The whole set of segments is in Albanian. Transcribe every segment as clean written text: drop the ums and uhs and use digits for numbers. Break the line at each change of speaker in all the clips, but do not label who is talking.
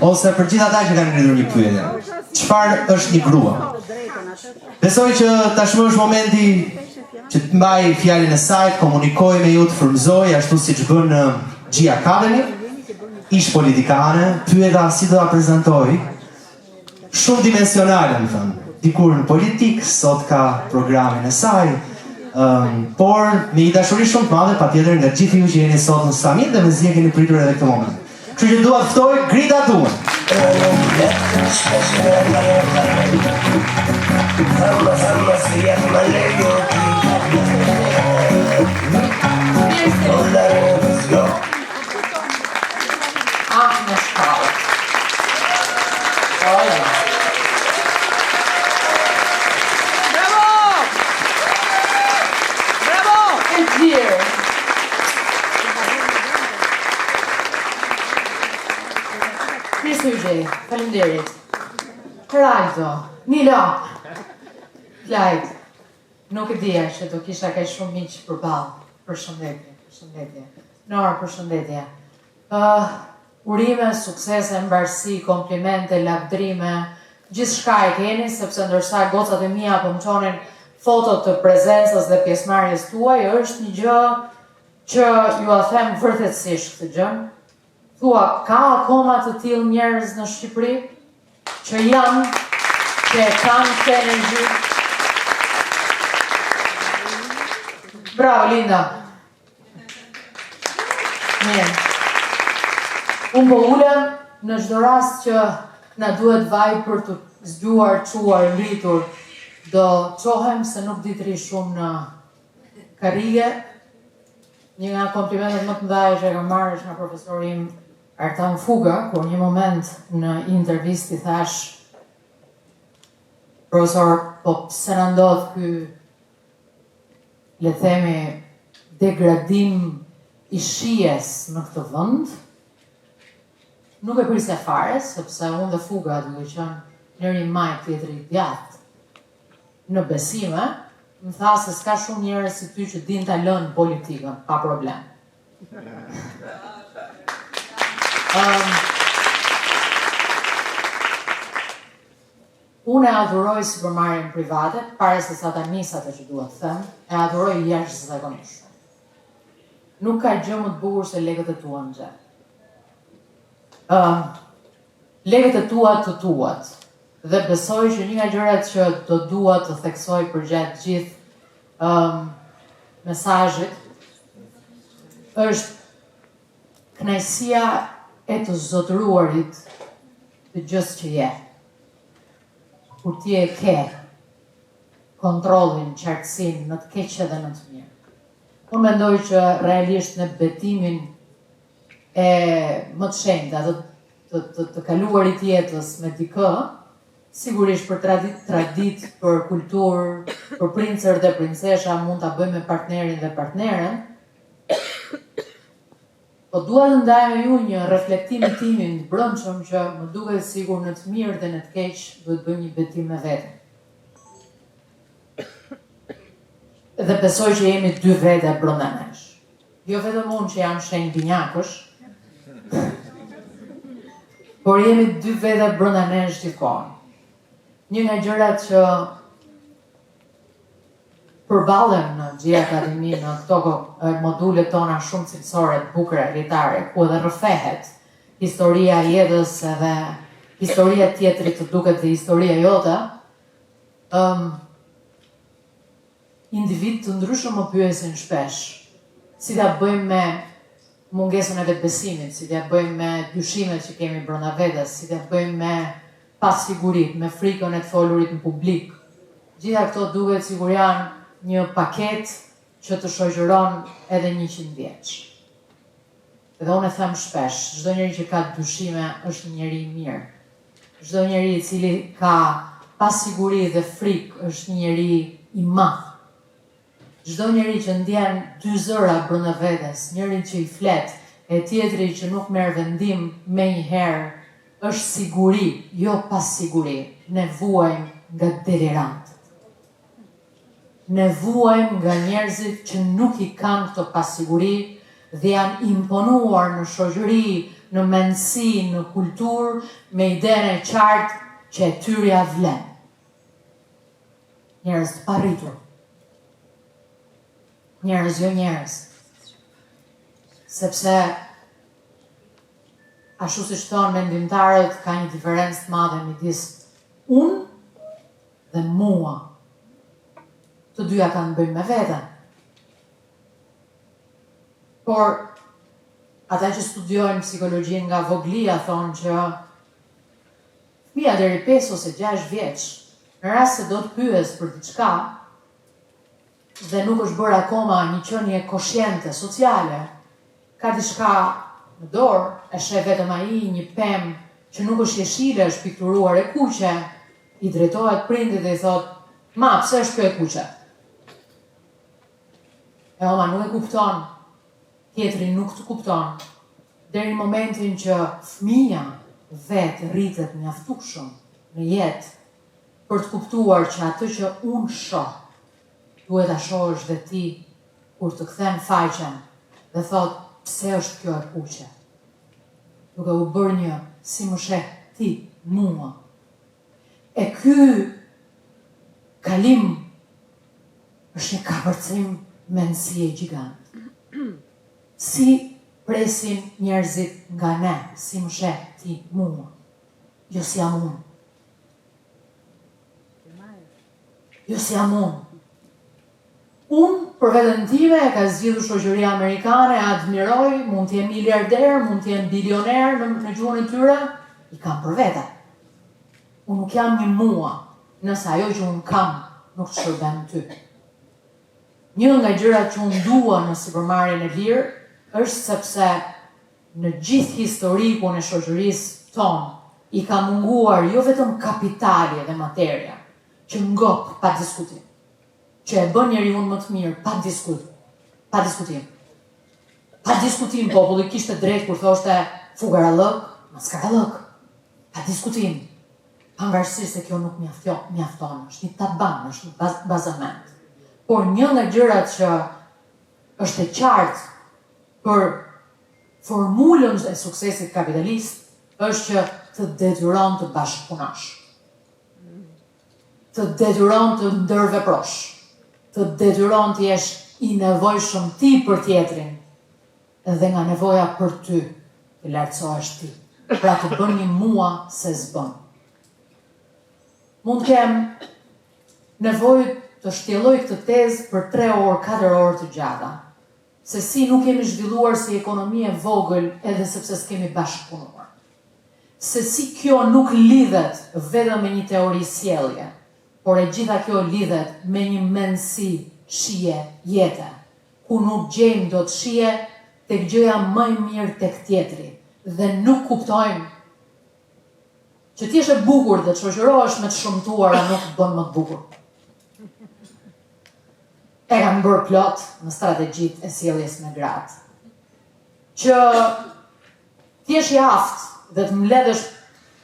ose për gjithë ata që kanë ngritur një pyetje. Çfarë është një grua? Besoj që tashmë është momenti që të mbaj fjalën e saj, të komunikoj me ju, të frymëzoj ashtu siç bën në G Academy. Ish politikane, pyeta si do ta prezantoj. Shumë dimensionale, më thënë. Dikur në politik, sot ka programin e saj, por me një dashuri shumë të madhe, patjetër nga gjithë ju që jeni sot në Summit dhe mezi e keni pritur edhe këtë moment. Kështu që dua të ftoj Grita Thunën.
Faleminderit. Heraldo, Nilo. Lajt. Nuk e dija që do kisha kaq shumë miq përballë. Përshëndetje. Nora, përshëndetje. Urime, suksese, mbarësi, komplimente, lavdrime, gjithçka e keni, sepse ndërsa gocat e mia po më çonin foto të prezencës dhe pjesëmarrjes tuaj, është një gjë që ju a them vërtetësisht këtë gjë. Thua, ka akoma të tillë njerëz në Shqipëri që janë, që kanë këtë energji? Bravo, Linda. Mirë. Unë po ulem në çdo rast që na duhet vaj për të zgjuar, çuar, ngritur, do çohem se nuk di të ri shumë në karrige. Një nga komplimentet më të mëdha që kam marrë është nga profesori im Artan Fuga, kur një moment në intervistë i thash, profesor, po pse na ndodh ky, le themi, degradim i shijes në këtë vend? Nuk e prisja fare, sepse unë dhe Fuga duke qenë njëri maj tjetri djathtë në besime, më tha se s'ka shumë njerëz si ty që din ta lënë politikën pa problem. Unë e adhuroj supermarketin private, para se sa ta nis atë që duhet të them, e adhuroj jashtëzakonisht. Nuk ka gjë më të bukur se lekët e tua në xhep. Lekët e tua të tuat. Dhe besoj që një nga gjërat që do dua të theksoj përgjatë gjithë mesazhit është kënaqësia e të zotëruarit të gjës që je. Kur ti e ke kontrollin, qartësinë në të keqe dhe në të mirë. Unë mendoj që realisht në betimin e më të shenjtë, të kaluarit jetës me dikë, sigurisht për tradit, për kulturë, për princer dhe princesha mund ta bëjmë me partnerin dhe partneren. Po dua të ndaj me ju një reflektim i timin të brendshëm që më duket sigur në të mirë dhe në të keq duhet bëjmë një betim me veten. Dhe besoj që jemi dy vete brenda nesh. Jo vetëm unë që jam shenjë binjakësh, por jemi dy vete brenda nesh gjithkohon. Një nga gjërat që përballen në G Academy në këto modulet tona shumë cilësore, të bukura, elitare, ku edhe rrëfehet historia e jetës edhe historia tjetrit të duket dhe historia jote, individ të ndryshëm më pyesin shpesh si ta bëjmë me mungesën e vetbesimit, si ta bëjmë me dyshimet që kemi brenda vetes, si ta bëjmë me pasigurit, me frikën e të folurit në publik. Gjitha këto duket sigur janë një paket që të shoqëron edhe 100 vjeç. Dhe unë e them shpesh, çdo njeri që ka dyshime është një njeri i mirë. Çdo njeri i cili ka pasiguri dhe frikë është një njeri i madh. Çdo njeri që ndjen dy zëra brenda vetes, njëri që i flet e tjetri që nuk merr vendim menjëherë, është siguri, jo pasiguri. Ne vuajmë nga delirantët. Ne vuajmë nga njerëzit që nuk i kanë këto pasiguri dhe janë imponuar në shoqëri në mendësi, në kulturë, me idenë e qartë që e tyrja vlen. Njerëz të parritur. Njerëz jo njerëz. Sepse ashtu siç thonë mendimtarët, ka një diferencë të madhe midis unë dhe mua. Të dyja kanë të bëjnë me veten. Por ata që studiojnë psikologjinë nga voglia thonë që fëmia deri 5 ose 6 vjeç, në rast se do të pyes për diçka dhe nuk është bërë akoma një qenie koshiente sociale, ka diçka në dorë, e sheh vetëm ai, një pemë që nuk është jeshile, është pikturuar e kuqe, i drejtohet prindit dhe i thot: "Ma, pse është kjo e kuqe?" E oma nuk e kupton, tjetri nuk të kupton, deri në momentin që fëmia vetë rritet mjaftueshëm në jetë për të kuptuar që atë që unë shoh, duhet ta shohësh dhe ti kur të kthen faqen dhe thot: "Pse është kjo e kuqe?" Duke u bërë një si më sheh ti mua. E ky kalim është një kapërcim mendësie gjigant. Si presin njerëzit nga ne, si më sheh ti mua. Jo si jam unë. Jo si jam unë. Unë, për veten time, e ka zgjidhur shoqëria amerikane, admiroj, mund të jem miliarder, mund të jem bilioner në gjuhën e tyre, i kam për vete. Unë nuk jam një mua, nëse ajo që unë kam nuk të shërben ty. Një nga gjërat që unë dua në sipërmarrjen e lirë është sepse në gjithë historikun e shoqërisë tonë i ka munguar jo vetëm kapitali dhe materia, që ngop pa diskutim, që e bën njeriu më të mirë pa diskutim. Pa diskutim populli kishte drejt kur thoshte fugarallëk, maskarallëk. Pa diskutim. Pavarësisht se kjo nuk mjafton, është një taban, është një bazament. Por një nga gjërat që është e qartë për formulën e suksesit kapitalist është që të detyron të bashkëpunosh. Të detyron të ndërveprosh. Të detyron të jesh i nevojshëm ti për tjetrin dhe nga nevoja për ty të lartësohesh ti. Pra të bën një mua se s'bën. Mund kem nevojë të shtjelloj këtë tezë për 3 orë, 4 orë të gjata. Se si nuk kemi zhvilluar si ekonomi e vogël edhe sepse s'kemi bashkëpunuar. Se si kjo nuk lidhet vetëm me një teori sjellje, por e gjitha kjo lidhet me një mendësi, shije, jete, ku nuk gjejmë dot shije tek gjëja më e mirë tek tjetri dhe nuk kuptojmë që ti je bukur dhe të shoqërohesh me të shëmtuara nuk të bën më të bukur. E kam bërë plot në strategjit e sjelljes me gratë. Që ti je i aftë dhe të mbledhësh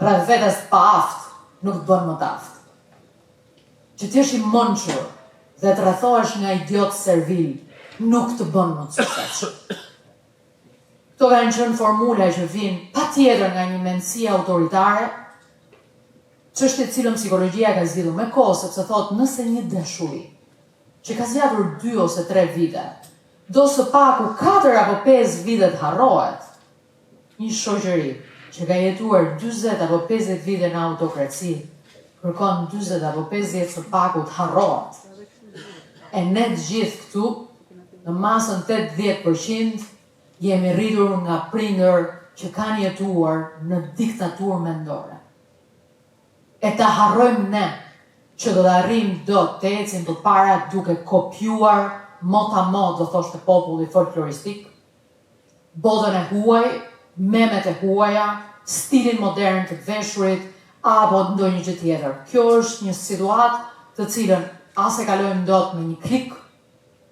rreth vetes pa aftë nuk të bën më të aftë. Që ti je i mençur dhe të rrethohesh nga idiot servil nuk të bën më të suksesshëm. Këto kanë qenë formula që vijnë patjetër nga një mendësi autoritare, çështje e cilën psikologjia ka zgjidhur me kohë, sepse thotë nëse një dashuri që ka zgjatur 2 ose 3 vite, do së paku 4 apo 5 vite të harrohet, një shoqëri që ka jetuar 40 apo 50 vite në autokraci, kërkon 40 apo 50 së paku të harrohet. E ne të gjithë këtu, në masën 80%, jemi rritur nga prindër që kanë jetuar në diktaturë mendore. E ta harrojmë ne, që do të arrijmë do të ecim përpara duke kopjuar mot do thoshte populli folkloristik, botën e huaj, memet e huaja, stilin modern të veshurit apo ndonjë gjë tjetër. Kjo është një situatë të cilën as e kalojmë dot me një klik,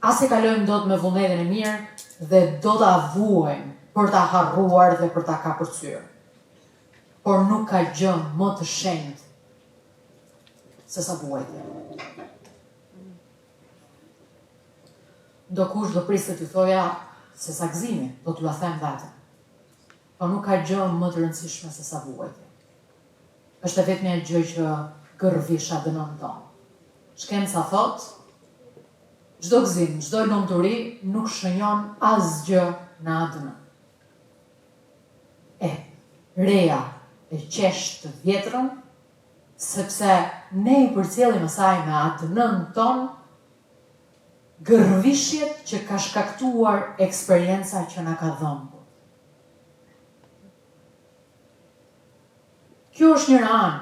as e kalojmë dot me vullnetin e mirë dhe do ta vuajmë për ta harruar dhe për ta kapërcyer. Por nuk ka gjë më të shenjtë se sa vuajtja. Do kush do priste të thoja se sa gëzimi, do t'ju a them vete. po nuk ka gjë më të rëndësishme se sa vuajtja. Është vetëm një gjë që gërvisha dënon tonë. Shkenca thot, çdo gëzim, çdo lumturi nuk shënjon asgjë në ADN. Reja e qesh të vjetrën, sepse ne I përcjellim asaj me ADN-n ton gërvishjet që ka shkaktuar eksperienca që na ka dhënë. Kjo është një anë.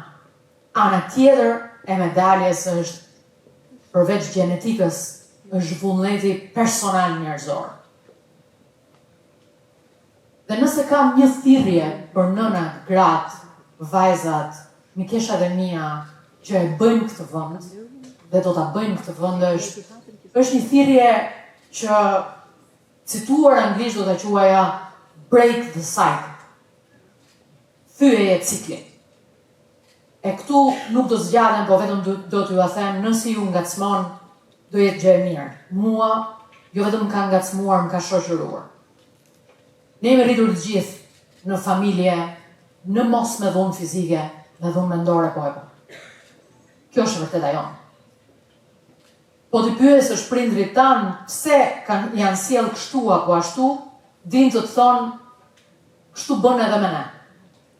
Ana tjetër e medaljes është përveç gjenetikës, është vullneti personal njerëzor. Dhe nëse kam një thirrje për nënat, gratë, vajzat, mikeshat e mia që e bëjnë këtë vend dhe do ta bëjnë këtë vend është një thirrje që cituar anglisht do ta quaja break the cycle. Thyeje ciklin. E këtu nuk do zgjatem, po vetëm do t'ju a them, nëse ju ngacmon, do jetë gjë e mirë. Mua, jo vetëm më ka ngacmuar, më ka shoqëruar. Ne jemi rritur të gjithë në familje, në mos me dhunë fizike dhe dhunë mendore po e po. Kjo është vërtet ajo. Po t'i pyesësh prindrit tanë pse janë sjell kështu apo ashtu, din të thonë, kështu bën edhe me ne.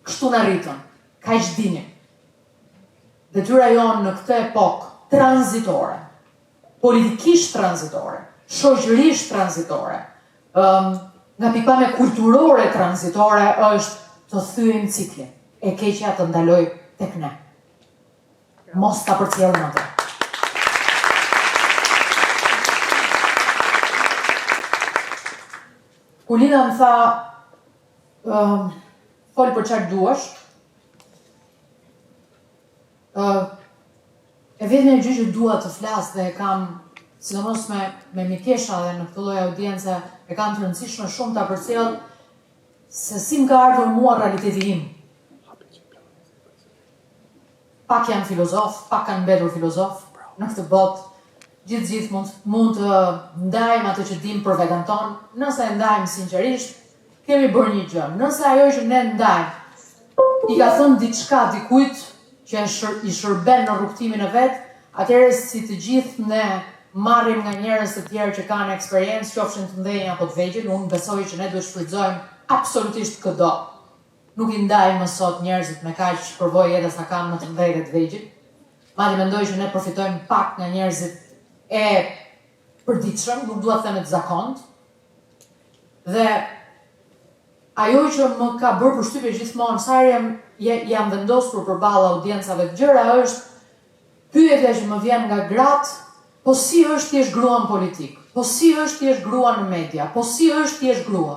Kështu na rritën. Kaq dini. Detyra jonë në këtë epokë tranzitore, politikisht tranzitore, shoqërisht tranzitore, nga pikpamja kulturore tranzitore është të thyejmë ciklin. E keqja të ndaloj tek ne. Mos ta përcjellim atë. Kur Lina më tha, fol për çfarë duash, e vetëm e gjë që dua të flas dhe e kam, sidomos me mikesha dhe në këtë lloj audience, e kam të rëndësishme shumë ta përcjell se si më ka ardhur mua realiteti im. Pak jam filozof, pak kanë mbetur filozof në këtë botë. Gjithë mund të ndajmë atë që dim për veten tonë. Nëse e ndajmë sinqerisht, kemi bërë një gjë. Nëse ajo që ne ndajmë I ka thënë diçka dikujt që I shërben në rrugtimin e vet, atëherë si të gjithë ne marrim nga njerëz të tjerë që kanë eksperiencë, qofshin të mëdhenj apo të vegjël, unë besoj që ne duhet shfrytëzojmë absolutisht këdo. Nuk I ndajmë më sot njerëzit me kaq përvojë edhe sa kanë më të mëdhenj të vegjël. Madje mendoj që ne përfitojmë pak nga njerëzit e përditshëm, nuk dua të them të zakont. Dhe ajo që më ka bërë përshtypje gjithmonë, sa jam vendosur përballë audiencave të gjëra, është pyetja që më vjen nga gratë, po si është ti je grua në politik? Po si është ti je grua në media? Po si është ti je grua?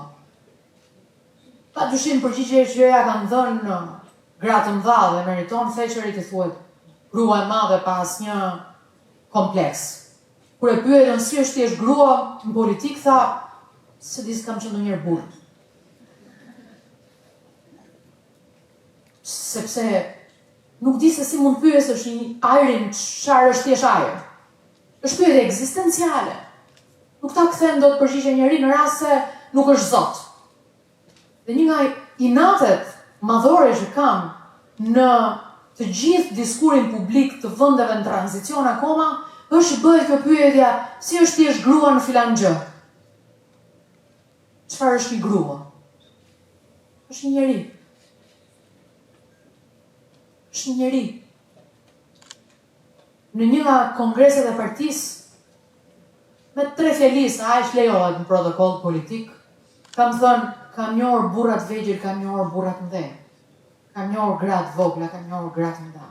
Padyshim përgjigjja që ja kanë dhënë gratë mëdha dhe meriton theqërit I thuhet grua e madhe pa asnjë kompleks. Kur e pyetën si është ti je grua në politik, tha se di s'kam qenë ndonjëherë burr. Sepse nuk di se si mund pyesësh një ajrin çfarë është thjesht ajër. Është pyetje ekzistenciale. Nuk ta kthen dot përgjigje njëri në rast se nuk është Zot. Dhe një nga inatet madhore që kam në të gjithë diskurin publik të vendeve në tranzicion akoma, është bëhet kjo pyetja, si është ti je grua në filan gjë? Çfarë është një grua? Është një njeri. Është një njeri. Në një nga kongreset e partisë, me 3 fjalisa, aq lejohet në protokoll politik, kam thënë, kam njohur burrat vegjël, kam njohur burrat mëdhenj. Kam njohur gratë vogla, kam njohur gratë mëdha.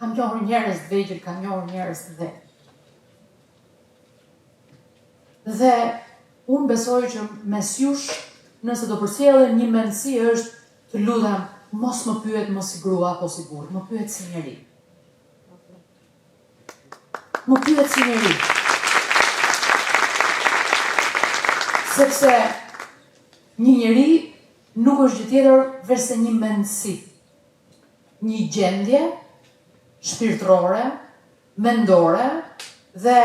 Kam njohur njerëz të vegjël, kam njohur njerëz të mëdhenj. Dhe unë besoj që mes jush, nëse do përcjellin një mendësi është të lutem, mos më pyet më si grua apo si burr, më pyet si njeri. Më pyet si njeri. Sepse një njeri nuk është gjë tjetër veç se një mendësi. Një gjendje shpirtërore, mendore dhe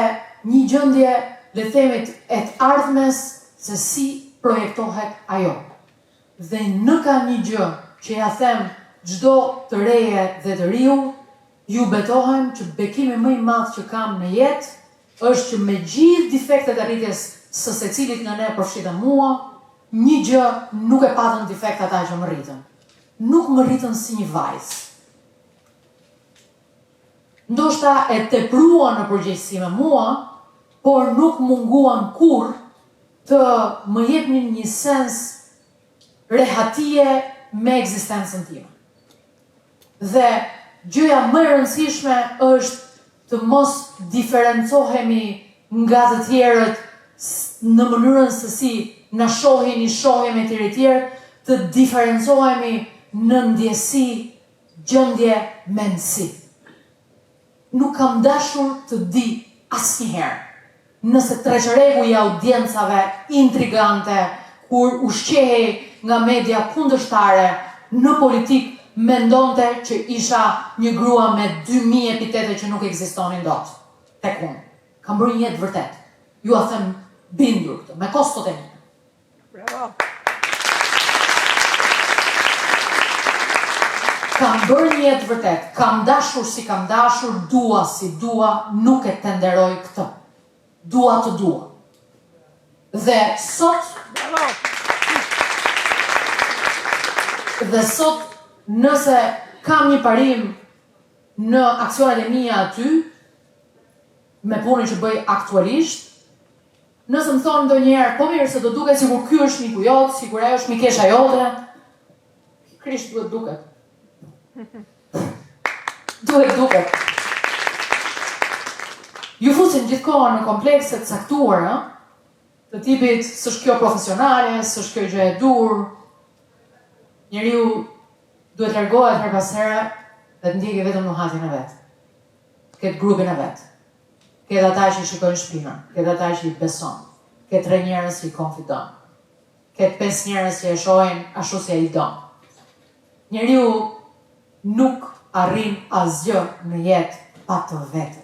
një gjendje, le themi, e të ardhmes se si projektohet ajo. Dhe në ka një gjë që ja them çdo të reje dhe të riu, ju betohem që bekimi më i madh që kam në jetë është që me gjithë defektet e rritjes së secilit nga ne përfshirë mua, një gjë nuk e patën defekt ata që më rritën. Nuk më rritën si një vajzë. Ndoshta e tepruan në përgjegjësi me mua, por nuk munguan kur të më jepnin një sens rehatie me ekzistencën time. Dhe gjëja më e rëndësishme është të mos diferencohemi nga të tjerët në mënyrën se si na shohin, i shohim e tjerë, të diferencohemi në ndjesi, gjendje, mendësi. Nuk kam dashur të di asnjëherë nëse treqëregu i audiencave intrigante, kur ushqehej nga media kundërshtare në politikë, mendonte që isha një grua me 2000 epitete që nuk ekzistonin dot. Tek unë. Kam bërë një jetë vërtet. Ju a them bindur këtë, me kostot e mia.
Bravo.
Kam bërë një jetë vërtet, kam dashur si kam dashur, dua si dua, nuk e tenderoj këtë. Dua të dua. Dhe sot, nëse kam një parim në aksionet e mia aty, me punën që bëj aktualisht, nëse më thonë ndonjëherë, po mirë se do duket sikur ky është miku jot, sikur ajo është mikesha jote, Krisht duhet duket. Duket. Ju fusin gjithkohën në komplekse të caktuara, të tipit s'është kjo profesionale, s'është kjo gjë e dur. Njeriu duhet largohet her pas here dhe të ndjekë vetëm nuhatin e vet. Këtë grupin e vet. Këtë ata që i shikojnë shpinën, këtë ata që i beson, këtë 3 njerëz që i konfidon, këtë 5 njerëz që e shohin ashtu si ai i don. Njeriu nuk arrin asgjë në jetë pa të vetët.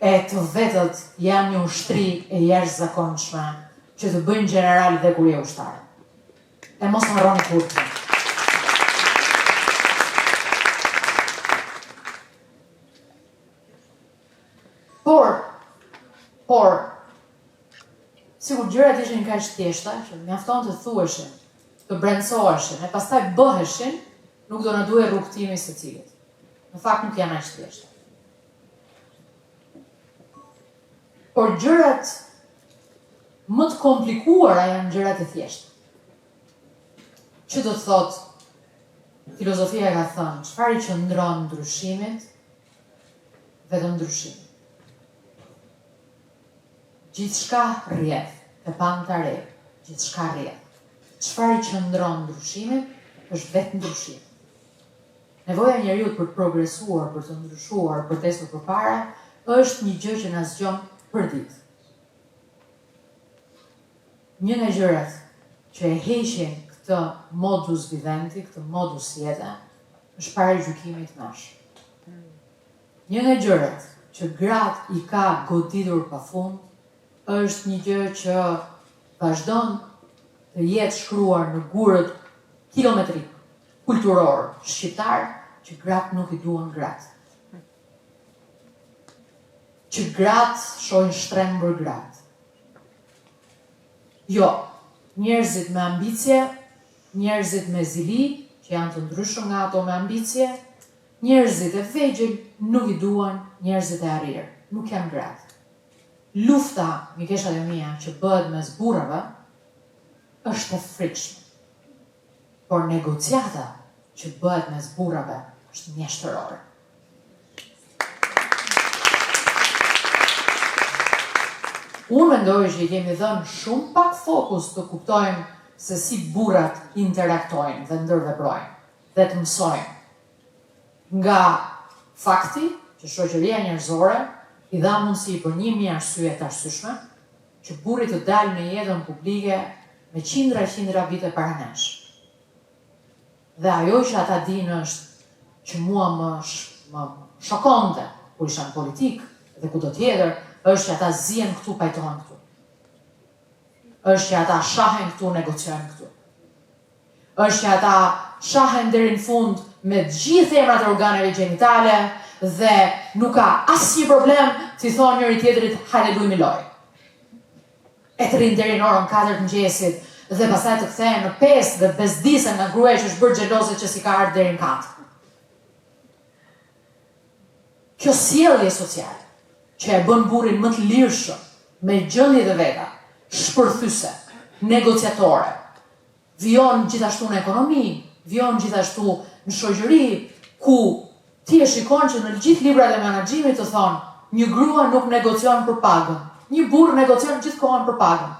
E të vetët janë një ushtri e jashtëzakonshme që të bëjnë general dhe kur je ushtar. E mos harroni kurrë. Por, sikur gjërat ishin kaq të thjeshta, që mjafton të thuheshin, të brendësoheshin, e pastaj bëheshin, nuk do na duhej rrugtimi secilit. Në fakt nuk janë aq të thjeshta. Por gjërat më të komplikuara janë gjërat e thjeshta. Që do të thotë, filozofia ka thënë, çfarë i qëndron ndryshimit, vetëm ndryshimi. Gjithçka rrjedh, e panta re, gjithçka rrjedh. Çfarë i qëndron ndryshimit, është vetë ndryshimi. Nevoja e njeriut për të progresuar, për të ndryshuar, për të ecur përpara, është një gjë që na zgjon për ditë. Një nga gjërat që e heqin këtë modus vivendi, këtë modus jete, është paragjykimi i mëshëm. Një nga gjërat që gratë i ka goditur pafund është një gjë që vazhdon të jetë shkruar në gurët kilometrik kulturor shqiptar, që gratë nuk i duan gratë. Që gratë shohin shtrembur gratë. Jo, njerëzit me ambicie, njerëzit me zili, që janë të ndryshëm nga ato me ambicie, njerëzit e vegjël nuk i duan njerëzit e arrirë, nuk janë gratë. Lufta, mikeshat e mia, që bëhet mes burrave, është e frikshme. Por negociata që bëhet mes burrave është mjeshtërore. Unë mendoj që i kemi dhënë shumë pak fokus të kuptojmë se si burrat interaktojnë dhe ndërveprojnë dhe të mësojnë. Nga fakti që shoqëria njerëzore i dha mundësi për 1000 arsye të arsyeshme që burri të dalë në jetën publike me qindra vite para nesh. Dhe ajo që ata dinë është që mua më shokonte kur isha në politikë dhe kudo tjetër, është që ata zihen këtu, pajtohen këtu. është që ata shahen këtu, negociojnë këtu. Është që ata shahen deri në fund me gjithë emrat e organeve gjenitale dhe nuk ka asnjë problem t'i thonë njëri tjetrit hajde lujmë lojë. E të rinë deri në orën 4 të mëngjesit dhe pastaj të kthehen në 5 dhe bezdisen nga gruaja që është bërë xheloze që si ka ardhur deri në 4. Kjo sjellje sociale që e bën burrin më të lirshëm, me gjendjet e veta, shpërthyese, negociatore, vijon gjithashtu në ekonomi, vijon gjithashtu në shoqëri, ku ti e shikon që në gjithë librat e menaxhimit të thonë një grua nuk negocion për pagën, një burr negocion gjithkohon për pagën.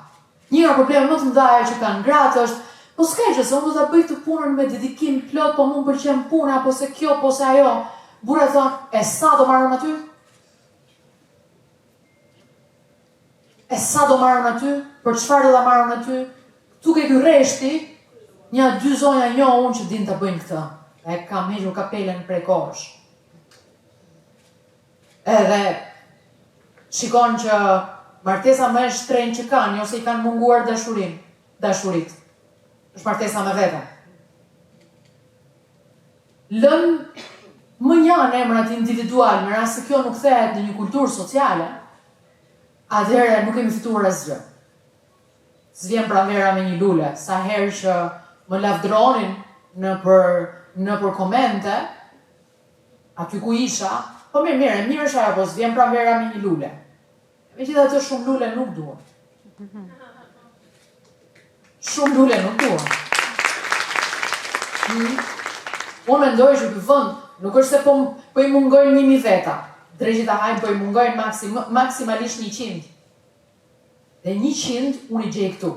Një nga problemet më të mëdha që kanë gratë është, po s'ka gjë, se unë do ta bëj këtë punën me dedikim plot, po mua m'pëlqen puna, apo se kjo, po se ajo. Burra thonë, e sa do marrëm aty? E sa do marrëm aty? Për çfarë do ta marrëm aty? Tu ke ky rreshti, një 2 zonja njoh unë që din të bëjnë këtë. E kam hequr kapelen prej kohësh. Edhe shikon që martesa më e shtrenjtë që kanë, ose i kanë munguar dashurit. Është martesa me veten. Lën më janë emrat individual, në rast se kjo nuk kthehet në një kulturë sociale, atëherë nuk kemi fituar asgjë. S'vjen pranvera me një lule, sa herë që më lavdronin në për komente, aty ku isha, po mirë është ajo, po s'vjen pranvera me një lule. Megjithatë shumë lule nuk duan. Shumë lule nuk duan. Unë mendoj që ky vend nuk është se po i mungojnë 1000 veta. Drejtë ta hajnë po i mungojnë maksimalisht 100. Dhe 100 unë i gjej këtu.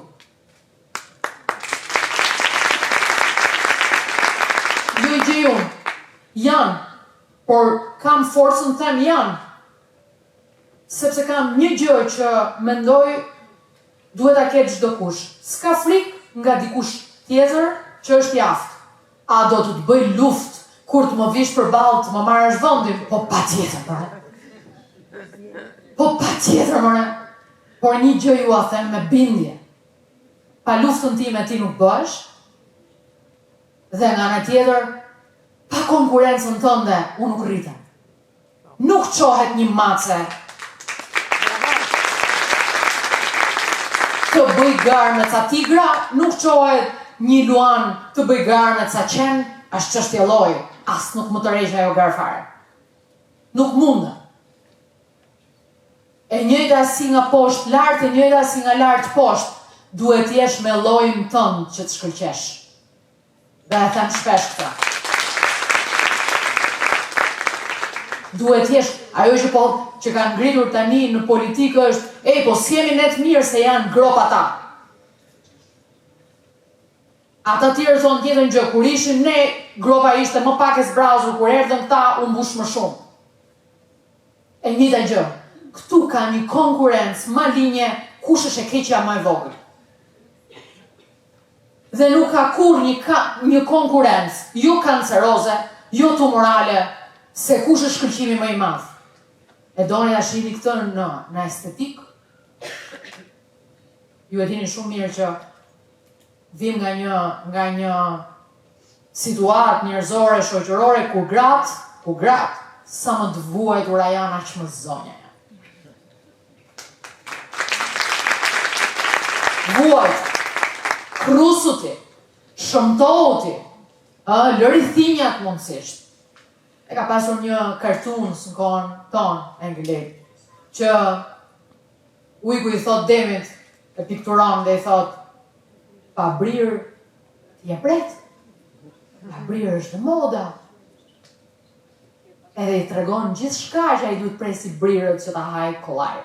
Jo i gjej unë. Janë, por kam forcën të them janë. Sepse kam një gjë që mendoj duhet ta ketë çdo kush. S'ka frikë nga dikush tjetër që është i aftë. A do të bëj luftë kur të më vish përballë të më marrësh vendin? Po patjetër, pra. Po patjetër, more. Por një gjë ju a them me bindje. Pa luftën time ti nuk bësh. Dhe nga ana tjetër, pa konkurrencën tënde, unë nuk rritem. Nuk çohet një mace të bëj garë me ca tigra, nuk çohet një luan të bëj garë me ca qen, është çështje lloji, as nuk më tërheq ajo garë fare. Nuk mundë. E njëjta si nga poshtë lart, e njëjta si nga lart poshtë, duhet jesh me llojin tënd që të shkëlqesh. Dhe e them shpesh këtë. Duhet jesh, ajo që kanë ngritur tani në politikë është, po s'jemi ne të mirë se janë grop ata. Ata tjerë thonë tjetër gjë, kur ishin ne, gropa ishte më pak e zbrazur, kur erdhën këta, u mbush më shumë. E njëjta gjë. Këtu ka një konkurrencë malinje, kush është e keqja më e vogël. Dhe nuk ka kur një konkurrencë, jo kanceroze, jo tumorale, se kush është shkëlqimi më i madh. E doni ta shihni këtë në estetik? Ju e dini shumë mirë që vim nga një situatë njerëzore, shoqërore, ku gratë, sa më të vuajtura janë aq më zonja. Vuajt, krusuti, shëmtohuti, lëri thinjat mundësisht. E ka pasur një kartuns në kohën tonë anglisht, që ujku i thot demit, e pikturon dhe i thot, pa brirë, ti e pret. Pa brirë është moda. Edhe i tregon gjithë shka që a i duhet presi brirët që ta hajë kollaj.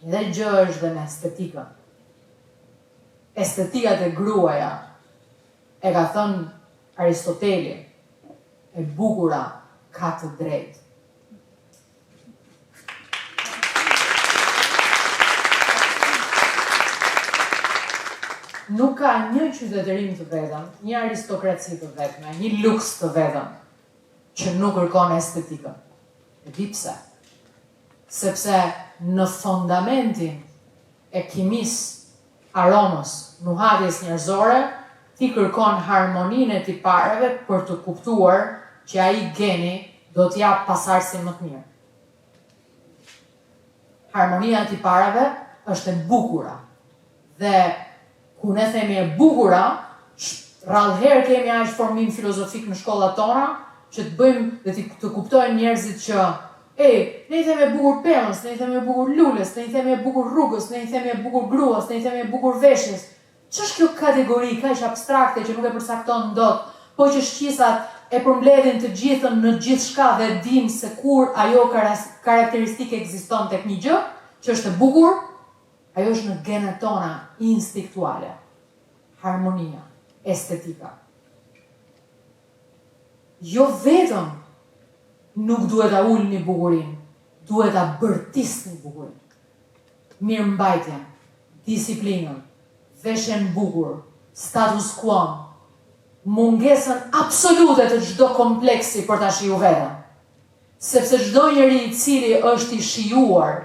Dhe gjë është dhe me estetikën. Estetikat e gruaja, e ka thënë Aristoteli, e bukura ka të drejtë. Nuk ka një qytetërim të vetëm, një aristokraci të vetme, një luks të vetëm, që nuk kërkon estetikën. E di pse? Sepse në fundamentin e kimisë aromës, nuhatjes njerëzore, ti kërkon harmoninë e tipareve për të kuptuar që ai geni do t'ja pasardhësin më të mirë. Harmonia e tipareve është e bukura. Dhe ku ne themi e bukura, rrallëherë kemi aq formim filozofik në shkollat tona, që të bëjmë dhe të kuptojnë njerëzit që ne i themi e bukur pemës, ne i themi e bukur lules, ne i themi e bukur rrugës, ne i themi e bukur gruas, ne i themi e bukur veshjes. Ç'është kjo kategori kaq abstrakte që nuk e përcakton dot, po që shqisat e përmbledhin të gjithën në gjithçka dhe dim se kur ajo karakteristike ekziston tek një gjë, që është e bukur, ajo është në genet tona instiktuale. Harmonia, estetika. Jo vetëm nuk duhet ta ulni bukurinë, duhet ta bërtisni bukurinë. Mirëmbajtjen, disiplinën, veshjen bukur, status quo, mungesën absolute të çdo kompleksi për ta shiju veten. Sepse çdo njeri i cili është i shijuar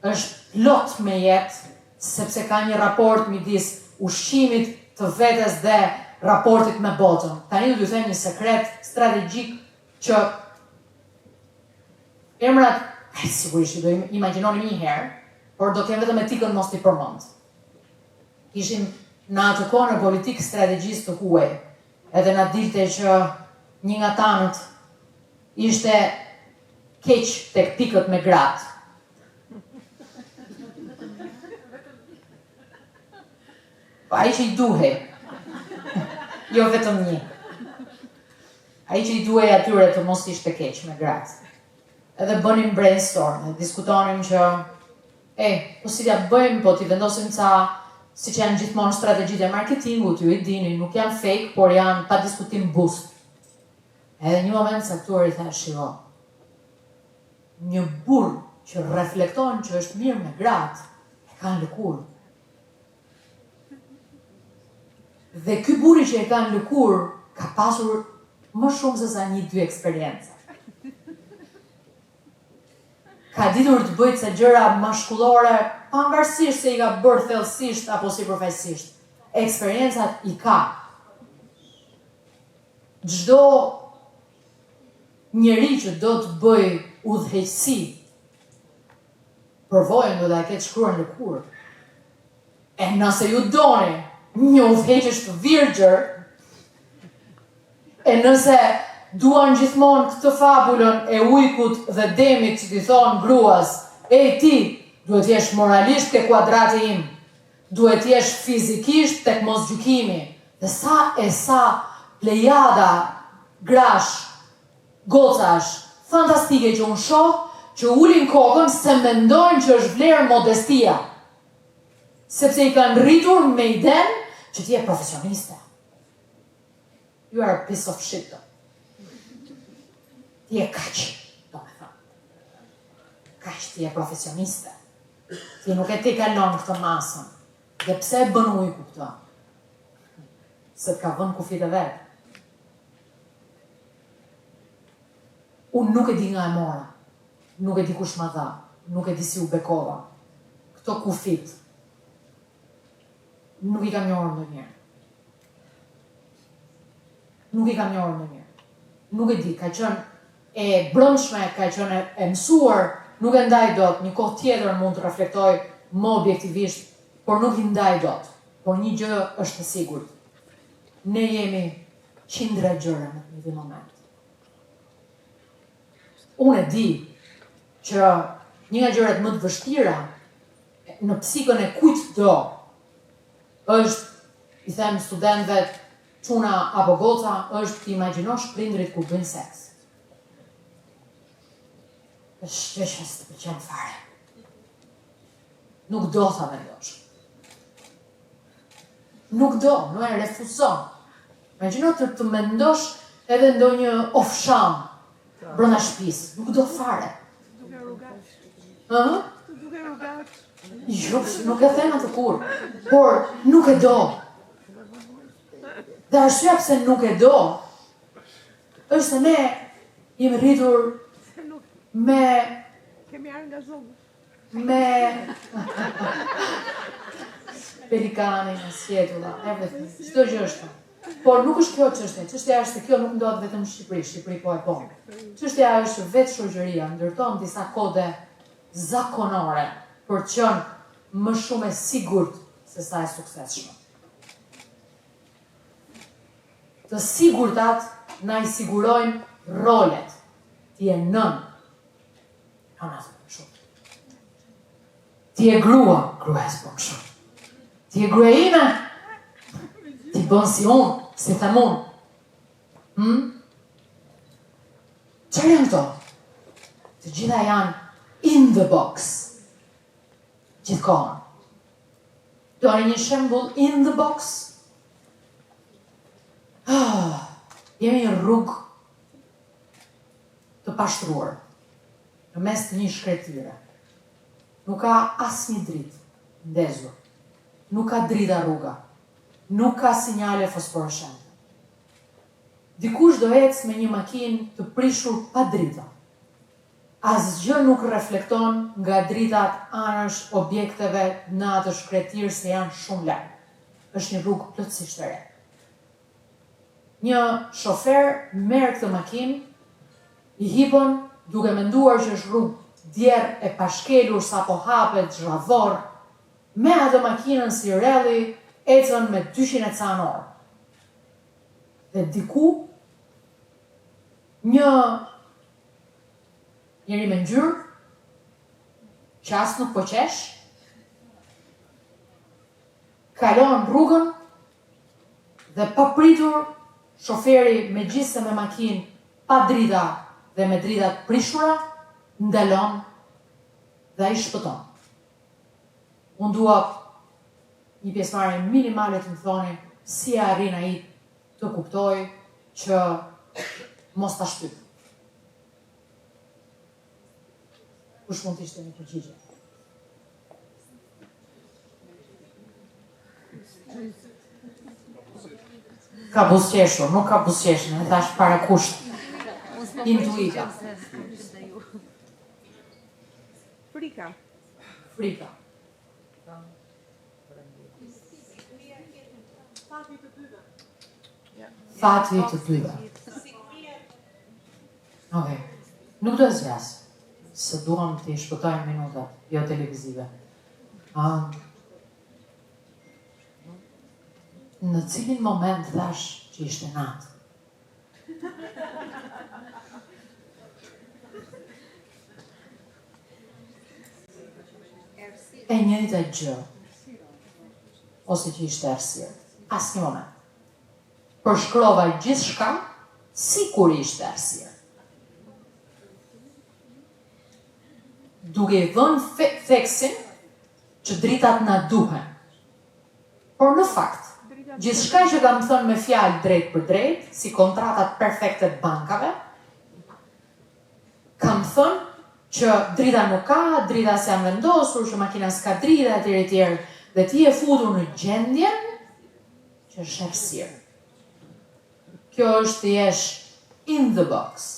është plot me jetë, sepse ka një raport midis ushqimit të vetes dhe raportit me botën. Tani do t'ju them një sekret strategjik që emrat, sigurisht do imagjinoni një herë, por do kem vetëm etikën mos t'i përmend. Ishim në atë kohë në politikë strategjisë të huaj, edhe na dilte që një nga tanët ishte keq tek pikët me gratë. Ai që i duhej, jo vetëm një. Ai që i duhej atyre të mos ishte keq me gratë. Edhe bënim brainstorm, diskutonim që po si t'ja bëjmë, po t'i vendosim ca, si që janë gjithmonë strategjitë e marketingut, ju i dini, nuk janë fake, por janë pa diskutim boost. Edhe një moment saktuar i tha, shiko, një burr që reflekton që është mirë me gratë, e ka në lëkurë. Dhe ky burri që e ka në lëkurë, ka pasur më shumë se sa 1-2 eksperjenca. Ka ditur të bëjë ca gjëra mashkullore, pavarësisht se i ka bërë thellësisht apo sipërfaqësisht. Eksperiencat i ka. Çdo njeri që do të bëj udhëheqësi, përvojën do ta ketë shkruar në lëkurë. E nëse ju doni një udhëheqësh të virgjër, e nëse duan gjithmonë këtë fabulën e ujkut dhe demit që t'i thonë gruas, ti duhet jesh moralisht ke kuadrati im, duhet jesh fizikisht tek mosgjykimi, dhe sa plejada grash, gocash, fantastike që unë shoh, që ulin kokën se mendojnë që është vlerë modestia, sepse i kanë rritur me iden që ti je profesioniste. You are a piece of shit. Ti je kaq, do me thënë. Kaq ti je profesioniste. Ti nuk e ti kalon këtë masën. Dhe pse e bën ujku këto? Se t'ka vënë kufit e vetë. Unë nuk e di nga e mora. Nuk e di kush ma dha. Nuk e di si u bekova. Këto kufit. Nuk i kam njohur ndonjëherë. Nuk i kam njohur ndonjëherë. Nuk e di, ka qenë e brëndshme, ka qenë e mësuar, nuk e ndaj dot, një kohë tjetër mund të reflektoj më objektivisht, por nuk i ndaj dot. Por një gjë është e sigurt. Ne jemi qindra gjëra në një moment. Unë e di që një nga gjërat më të vështira në psikën e kujt do është, i them studentëve, çuna apo goca, është të imagjinosh prindrit kur bëjnë seks. Është që s'të pëlqen fare. Nuk do ta mendosh. Nuk do, nuk e refuzon. Imagjino të mendosh edhe ndonjë ofsham brenda shtëpisë, nuk do fare.
Duke rrugaç.
Ëh?
Duke rrugaç.
Jo, nuk e them atë kur, por nuk e do. Dhe arsyeja pse nuk e do, është se ne jemi rritur me
Kemi angazhuar.
me pelikani, me sjetulla, everything, çdo gjë është. Por nuk është kjo çështja. Çështja është se kjo nuk ndodhet vetëm në Shqipëri, Shqipëri po e po. Çështja është vetë shoqëria ndërton disa kode zakonore për të qenë më shumë e sigurt se sa e suksesshme. Të sigurtat na i sigurojnë rolet. Ti je nën. Ana shumë. Ti je grua, gruas po shumë. Ti je gruaja ime. Ti bën si unë, si them unë. Çfarë janë këto? Të gjitha janë in the box. Gjithkohën. Doni një shembull in the box? Jemi një rrugë të pashtruar, në mes të një shkretire. Nuk ka asnjë dritë ndezur. Nuk ka drita rruga. Nuk ka sinjale fosforescente. Dikush do ecë me një makinë të prishur pa drita. Asgjë nuk reflekton nga dritat anësh objekteve në atë shkretirë se janë shumë larg. Është një rrugë plotësisht e re. Një shofer merr këtë makinë, i hipon duke menduar që është rrugë djerë e pashkelur sapo hapet zhravor, me atë makinën si rrelli ecën me 200 ca në orë. Dhe diku njëri me ngjyrë që as nuk po qesh, kalon rrugën dhe papritur shoferi me gjithse me makinë pa drita dhe me dritat prishura ndalon dhe ai shpëton. Unë dua një pjesëmarrje minimale të më thoni si e arrin ai të kuptoj që mos ta shtyp. Kush mund të ishte një përgjigje? Ka buzëqeshur, nuk ka buzëqeshur, e thash para kusht. Intuita.
Frika.
Frika. Fati të dyve. Okej. Nuk do të zgjas. Se duam të i shpëtojmë minutat, jo televizive. Në cilin moment thash që ishte natë? E njëjta gjë, ose që ishte errësirë. Asnjë moment. Përshkrova gjithçka sikur ishte errësirë. Duke vënë theksin që dritat na duhen. Por në fakt, gjithçka që kam thënë me fjalë drejt për drejt, si kontratat perfekte të bankave, kam thënë që drita nuk ka, drita se janë vendosur, që makina s'ka drita, etj. Dhe ti e futur në gjendjen që është errësirë. Kjo është të jesh in the box.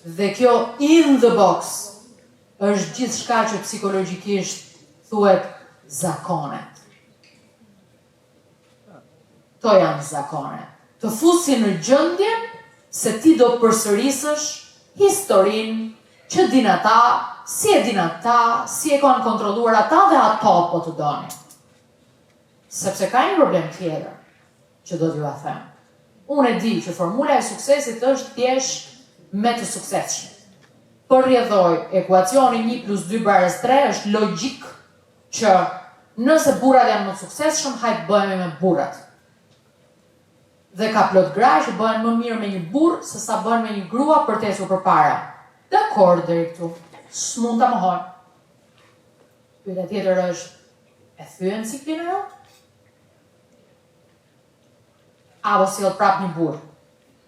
Dhe kjo in the box është gjithçka që psikologjikisht thuhet zakonet. To janë zakone. Të fusin në gjendje se ti do përsërisësh historinë që din ata, si e din ata, si e kanë kontrolluar ata dhe ato po të doni. Sepse ka një problem tjetër që do t'ju a them. Unë e di që formula e suksesit është thjesht me të suksesshëm. Përrjedhoj ekuacioni 1+2=3 është logjik që nëse burrat janë më të suksesshëm, hajtë bëhemi me burrat. Dhe ka plot gra që bëhen më mirë me një burr se sa bëhen me një grua për të ecur përpara. Dakor deri këtu. S'mund ta mohoj. Pyetja tjetër është, e thyen ciklin ajo? Apo sjell prap një burr?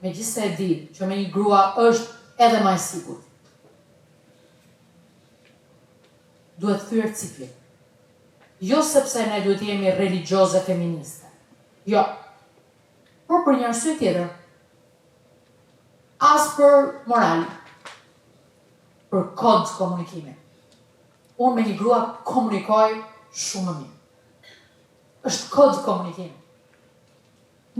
Megjithse e di që me një grua është edhe më e sigurt. Duhet thyer ciklin. Jo sepse ne duhet jemi religjioze feministe. Jo. por për një arsye tjetër. As për moral, për kod komunikimi. Unë me një grua komunikoj shumë më mirë. Është kod komunikimi.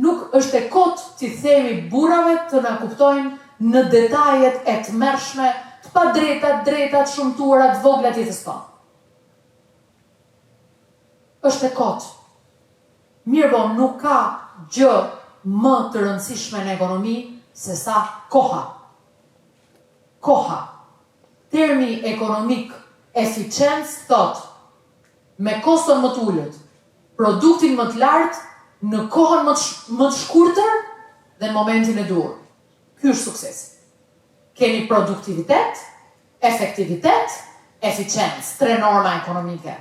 Nuk është e kot t'i themi burrave të na kuptojnë në detajet e tmerrshme, të padrejta, drejta, të shumtuara, të vogla të jetës tonë. Është e kot. Mirë nuk ka gjë më të rëndësishme në ekonomi se sa koha. Koha. Termi ekonomik eficiencë thot me koston më të ulët, produktin më të lartë, në kohën më të shkurtër dhe në momentin e dur. Ky është suksesi. Keni produktivitet, efektivitet, eficiencë, 3 norma ekonomike.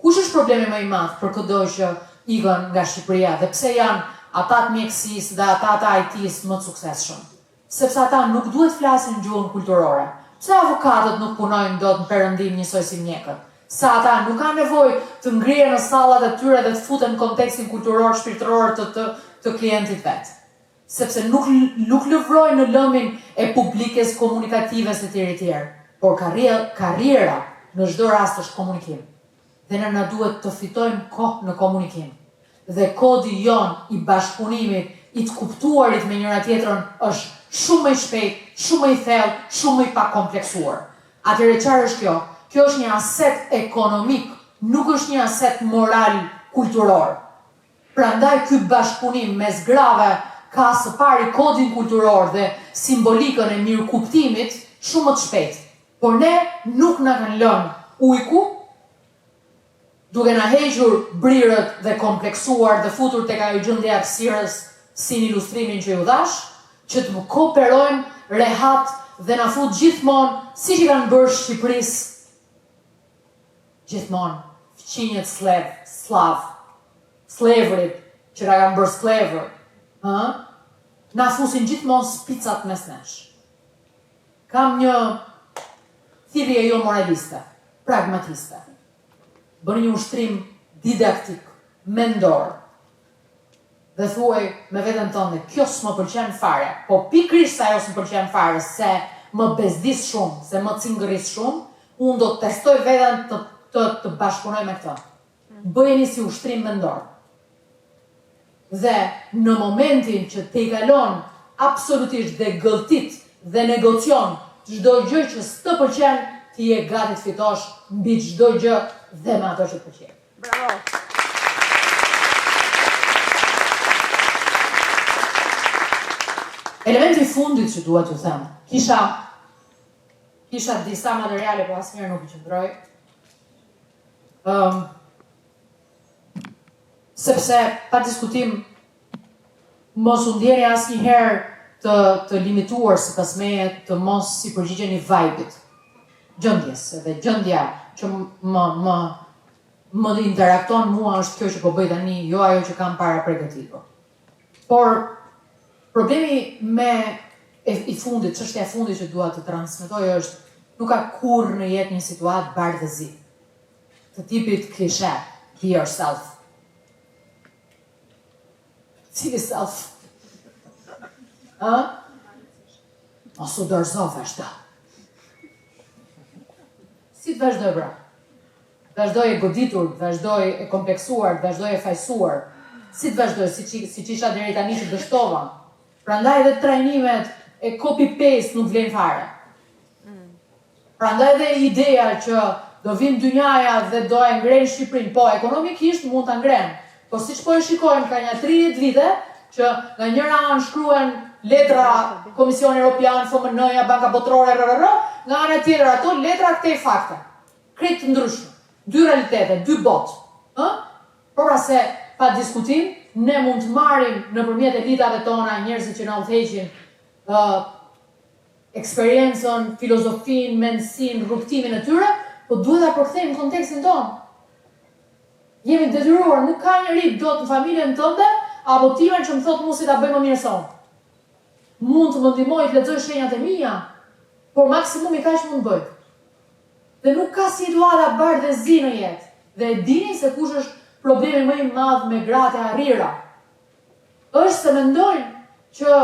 Kush është problemi më i madh për çdo që ikën nga Shqipëria dhe pse janë ata të mjekësisë dhe ata të IT-s më të suksesshëm? Sepse ata nuk duhet flasin gjuhën kulturore. Pse avokatët nuk punojnë dot në perëndim njësoj si mjekët? Sa ata nuk kanë nevojë të ngrihen në sallat e tyre dhe të futen në kontekstin kulturor, shpirtëror të klientit vet. Sepse nuk lëvrojnë në lëmin e publikes komunikative së tjerë. Por karriera në çdo rast është komunikim. Dhe ne na duhet të fitojmë kohë në komunikim. Dhe kodi jon i bashkëpunimit, i të kuptuarit me njëra tjetrën është shumë më i shpejt, shumë më i thellë, shumë më i pakompleksuar. Atëherë çfarë është kjo? Kjo është një aset ekonomik, nuk është një aset moral kulturor. Prandaj ky bashkëpunim mes grave ka së pari kodin kulturor dhe simbolikën e mirëkuptimit shumë më të shpejtë. Por ne nuk na kanë lënë ujku, duke na hequr brirët dhe kompleksuar dhe futur tek ajo gjendje e hapësirës si në ilustrimin që ju dhash, që të kooperojmë rehat dhe na fut gjithmonë siç i kanë bërë Shqipërisë. Gjithmonë, fqinjet slevrit, që ka kanë bërë slevër, na fusin gjithmonë spicat mes nesh. Kam një thirrje jo moraliste, pragmatiste. Bëni një ushtrim didaktik, mendor, dhe thuaj me veten tënde, kjo s'më pëlqen fare, po pikërisht se ajo s'më pëlqen fare, se më bezdis shumë, se më cingëris shumë, unë do të testoj veten të bashkëpunoj me këtë. Bëjeni si ushtrim mendor. Dhe në momentin që te i kalon absolutisht dhe gëlltit dhe negocion çdo gjë që s'të pëlqen, ti je gati të fitosh mbi çdo gjë dhe me ato që të pëlqen.
Bravo.
Elementi i fundit që dua t'ju them. Kisha disa materiale, po asnjëherë nuk i qëndroj. Sepse pa diskutim mos u ndjeni asnjëherë të limituar sipas meje, të mos si përgjigjeni vibe-it, gjendjes, edhe gjendja që më interakton mua është kjo që po bëj tani, jo ajo që kam para përgatitur. Por problemi i fundit, çështja e fundit që dua të transmetoj është nuk ka kurrë në jetë një situatë bardhëzi. Të tipit klishe, be yourself. Cili self? Mos u dorëzo vazhdo. Si të vazhdoj bra? Vazhdoj e goditur, vazhdoj e kompleksuar, vazhdoj e fajsuar. Si të vazhdoj, si që isha deri tani që dështova. Prandaj dhe trajnimet e copy-paste nuk vlen fare. Prandaj dhe ideja që do vinë dynjaja dhe do e ngrenë Shqipërinë. Po, ekonomikisht mund të ngrenë. Po si që po e shikojmë ka një 30 vite, që nga njëra anë shkruen letra Komisioni Europian, FMN-ja, Banka Botërore, nga anë tjetër ato letra këtej fakte. Kretë të ndryshme. 2 realitete, 2 botë. Por se pa diskutim, ne mund të marrim nëpërmjet elitave tona njerëzit që na udhëheqin eksperiencën, filozofin, mendsinë, rrugtimin e tyre, po duhet ta përkthejmë në kontekstin tonë. Jemi detyruar, nuk ka njeri dot në familjen tënde apo timen që më thot mu si ta bëj më mirë son. Mund të më ndihmoj të lexoj shenjat e mia, por maksimumi kaq mund bëj. Dhe nuk ka situata bardhëzi në jetë. Dhe e dini se kush është problemi më i madh me gratë e arrira. është se mendojnë që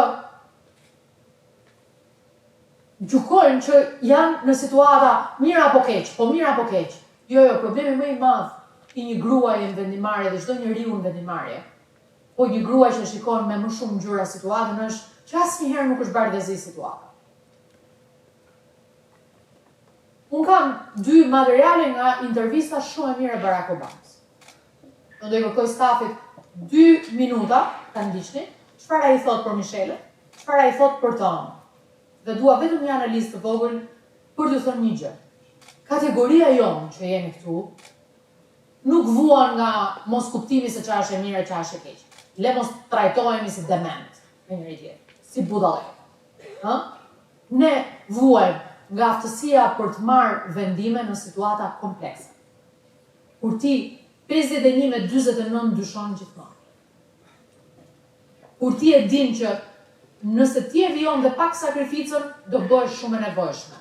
gjykojnë që janë në situata mirë apo keq, po mirë apo keq. Jo, problemi më i madh i një gruaje në vendimarrje dhe çdo njeriu në vendimarrje, po një gruaj që shikon me më shumë ngjyra situatën është që asnjëherë nuk është bardhëzi situata. Unë kam 2 materiale nga intervista shumë e mirë e Barack Obamas. Unë do i kërkoj stafit 2 minuta, ta ndiqni, çfarë ai thot për Michelën, çfarë ai thot për Tom. Dhe dua vetëm një analizë të vogël për të thënë një gjë. Kategoria jonë që jemi këtu nuk vuan nga mos kuptimi se çfarë është e mirë e çfarë është e keq. Le mos trajtohemi si dement me njëri tjetrin, si budallë. Ne vuajmë nga aftësia për të marrë vendime në situata komplekse. Kur ti 51 me 49 dyshon gjithmonë. Kur ti e din që nëse ti e vijon dhe pak sakrificën, do bëhesh shumë e nevojshme.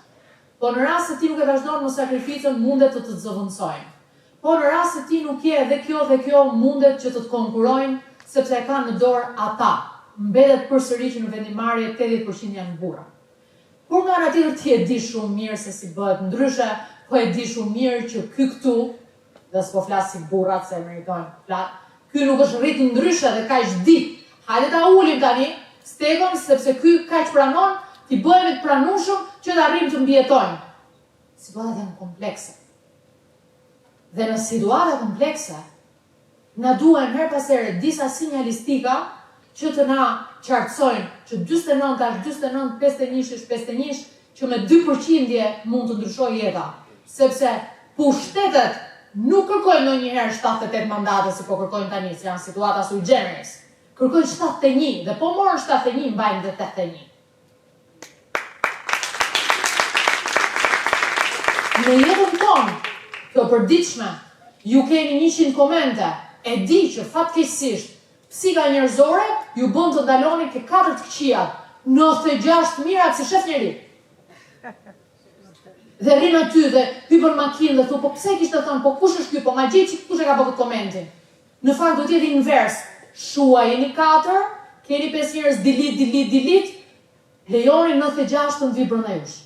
Po në rast se ti nuk e vazhdon me sakrificën, mundet të të zëvendësojnë. Po në rast se ti nuk je dhe kjo, mundet që të të konkurojnë, sepse e kanë në dorë ata. Mbetet përsëri që në vendimarrje 80% janë burra. Por nga ana tjetër ti e di shumë mirë se si bëhet ndryshe, po e di shumë mirë që ky këtu, dhe s'po flas si burrat se meritojnë flat, ky nuk është rritur ndryshe dhe kaq di. Hajde ta ulim tani stekon sepse ky kaq pranon, ti bëhemi të pranueshëm që të arrijmë të mbijetojmë. Situatat janë komplekse. Dhe në situata komplekse, na duhen her pas here disa sinjalistika që të na qartësojnë që 49 është 49, 51 është 51, që me 2% mund të ndryshojë jeta. Sepse pushtetet nuk kërkojnë ndonjëherë 78 mandate si po kërkojnë tani, se janë situata sui generis. Kërkojnë 71 dhe po morën 71 mbajnë dhe 81. Në jetën tonë të përditshme, ju keni 100 komente, e di që fatkeqësisht psika njerëzore ju bën të ndaloni ke 4 të këqijat, 96 mirat si shef njeri. Dhe rinë aty dhe hypën makinë dhe thu, po pse kishte thënë, po kush është ky, po ma gjej kush e ka bërë komentin. Në fakt do të jetë invers. Shuajeni 4, keni 5 njerëz delete, lejoni 96 të vi brenda jush.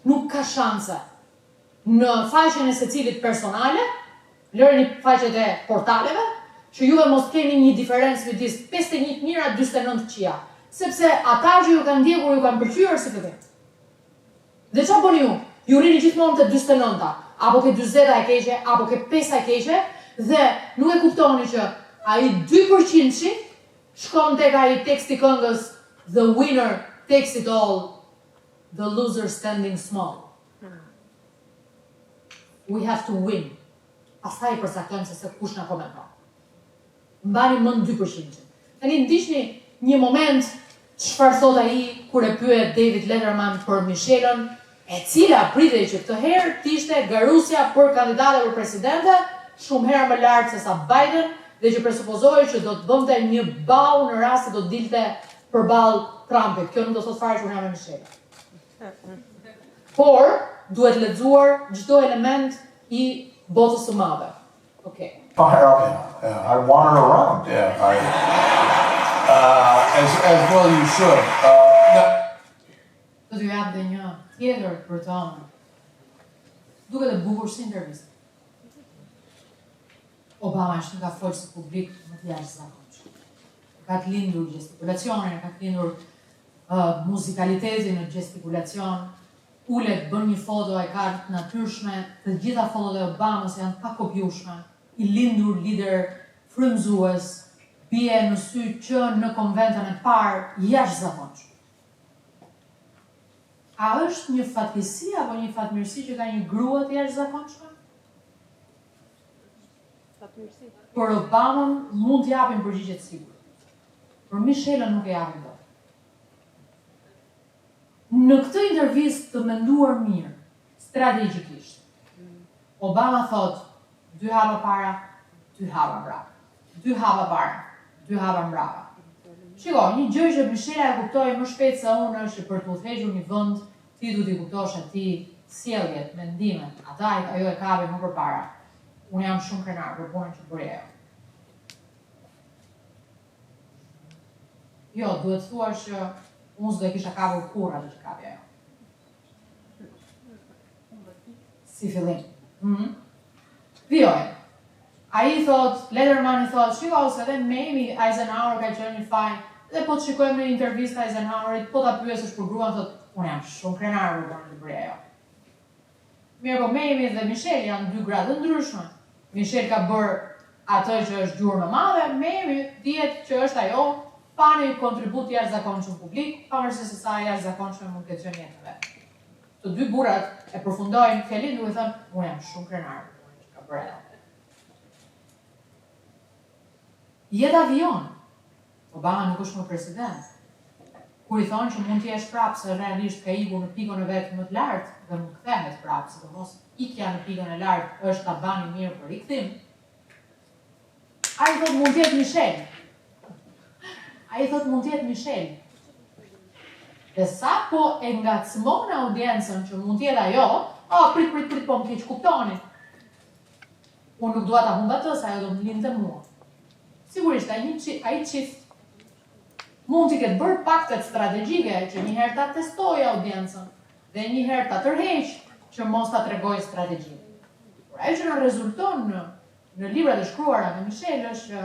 Nuk ka shanse. Në faqen e secilit personale, lëreni faqet e portaleve, që juve mos keni një diferencë midis 51 mira 49 këqija, sepse ata që ju kanë ndjekur ju kanë pëlqyer si fillim. Dhe çfarë bëni ju? Ju rini gjithmonë te 49-ta, apo ke 40-ta e keqe, apo ke 5-ta e keqe, dhe nuk e kuptoni që ai 2% shkon tek ai teksti këngës The winner takes it all, the loser standing small. We have to win. Pastaj përcaktojmë se kush na komenton. Mbani mend 2%. Tani ndiqni një moment çfarë thot ai kur e pyet David Letterman për Michelën, e cila pritej që këtë herë të ishte garusja për kandidate për presidente, shumë herë më lart se sa Biden, dhe që presupozohej që do të bënte një bau në rast se do të dilte përballë Trumpit. Kjo nuk do thot fare që unë jam me Michelën. Por duhet lexuar çdo element i botës së madhe. Okay.
I wander around. As well you should.
Do t'ju jap dhe një tjetër për të ëmbël. Duket e bukur si intervistë. Obama është nga folës publik më të jashtëzakonshëm. Ka të lindur gestikulacionin, ka të lindur muzikaliteti në gestikulacion, ulet bën një foto e ka të natyrshme, të gjitha fotot e Obamës janë pa kopjueshme, i lindur lider frymëzues, bie në sy që në konventën e parë jashtëzakonshëm. A është një fatkeqësi apo një fatmirësi që ka një grua të jashtëzakonshme?
Fatmirësi.
Për Obamën mund të japin përgjigje të sigurt. Për Michelën nuk e japin dot. Në këtë intervistë të menduar mirë, strategjikisht, Obama thot 2 hapa para, 2 hapa mbrapa. 2 hapa para, 2 hapa mbrapa. Shiko, një gjë që Michela e kuptoi më shpejt se unë është që për të udhëhequr një vend, ti duhet i kuptosh atij sjelljet, mendimet, ajo e kapi më përpara. Unë jam shumë krenar për punën që bëri ajo. Jo, duhet thua që unë s'do e kisha kapur kurrë atë që kapi ajo. Si fillim. Vjoj. Ai thot, Letterman i thot, shiko se edhe Mamie Eisenhower ka qenë një faj, dhe po të shikojmë në intervistë Eisenhowerit, po ta pyesësh për gruan, thot, unë jam shumë krenar për të bërë ajo. Mirë po Mamie dhe Michelle janë dy gradë ndryshme. Michelle ka bërë atë që është gjurmë e madhe, Mamie dihet që është ajo pa një kontribut jashtëzakonshëm publik, pavarësisht se sa jashtëzakonshme mund të qenë jeta vet. Të dy burrat e përfundojnë fjalin duke thënë, unë jam shumë krenar për të që ka bërë ajo. Jeta vijon. Obama nuk është më president. Kur i thonë që mund të jesh prapë se realisht ka ikur në pikën e vet më të lartë dhe nuk kthehet prapë, sidomos ikja në pikën e lartë është ta bani mirë për rikthim. Ai thotë mund të jetë Michelle. Dhe sa po e ngacmon audiencën që mund të jetë ajo, prit, po më keq kuptoni. Unë nuk dua ta humb atë, se ajo do të lindte mua. Sigurisht, ai çift mund t'i ketë bërë paktet strategjike që njëherë ta testoj audiencën dhe njëherë ta tërheq që mos ta tregoj strategjinë. Por ajo që na rezulton në librat e shkruara me Michelle është që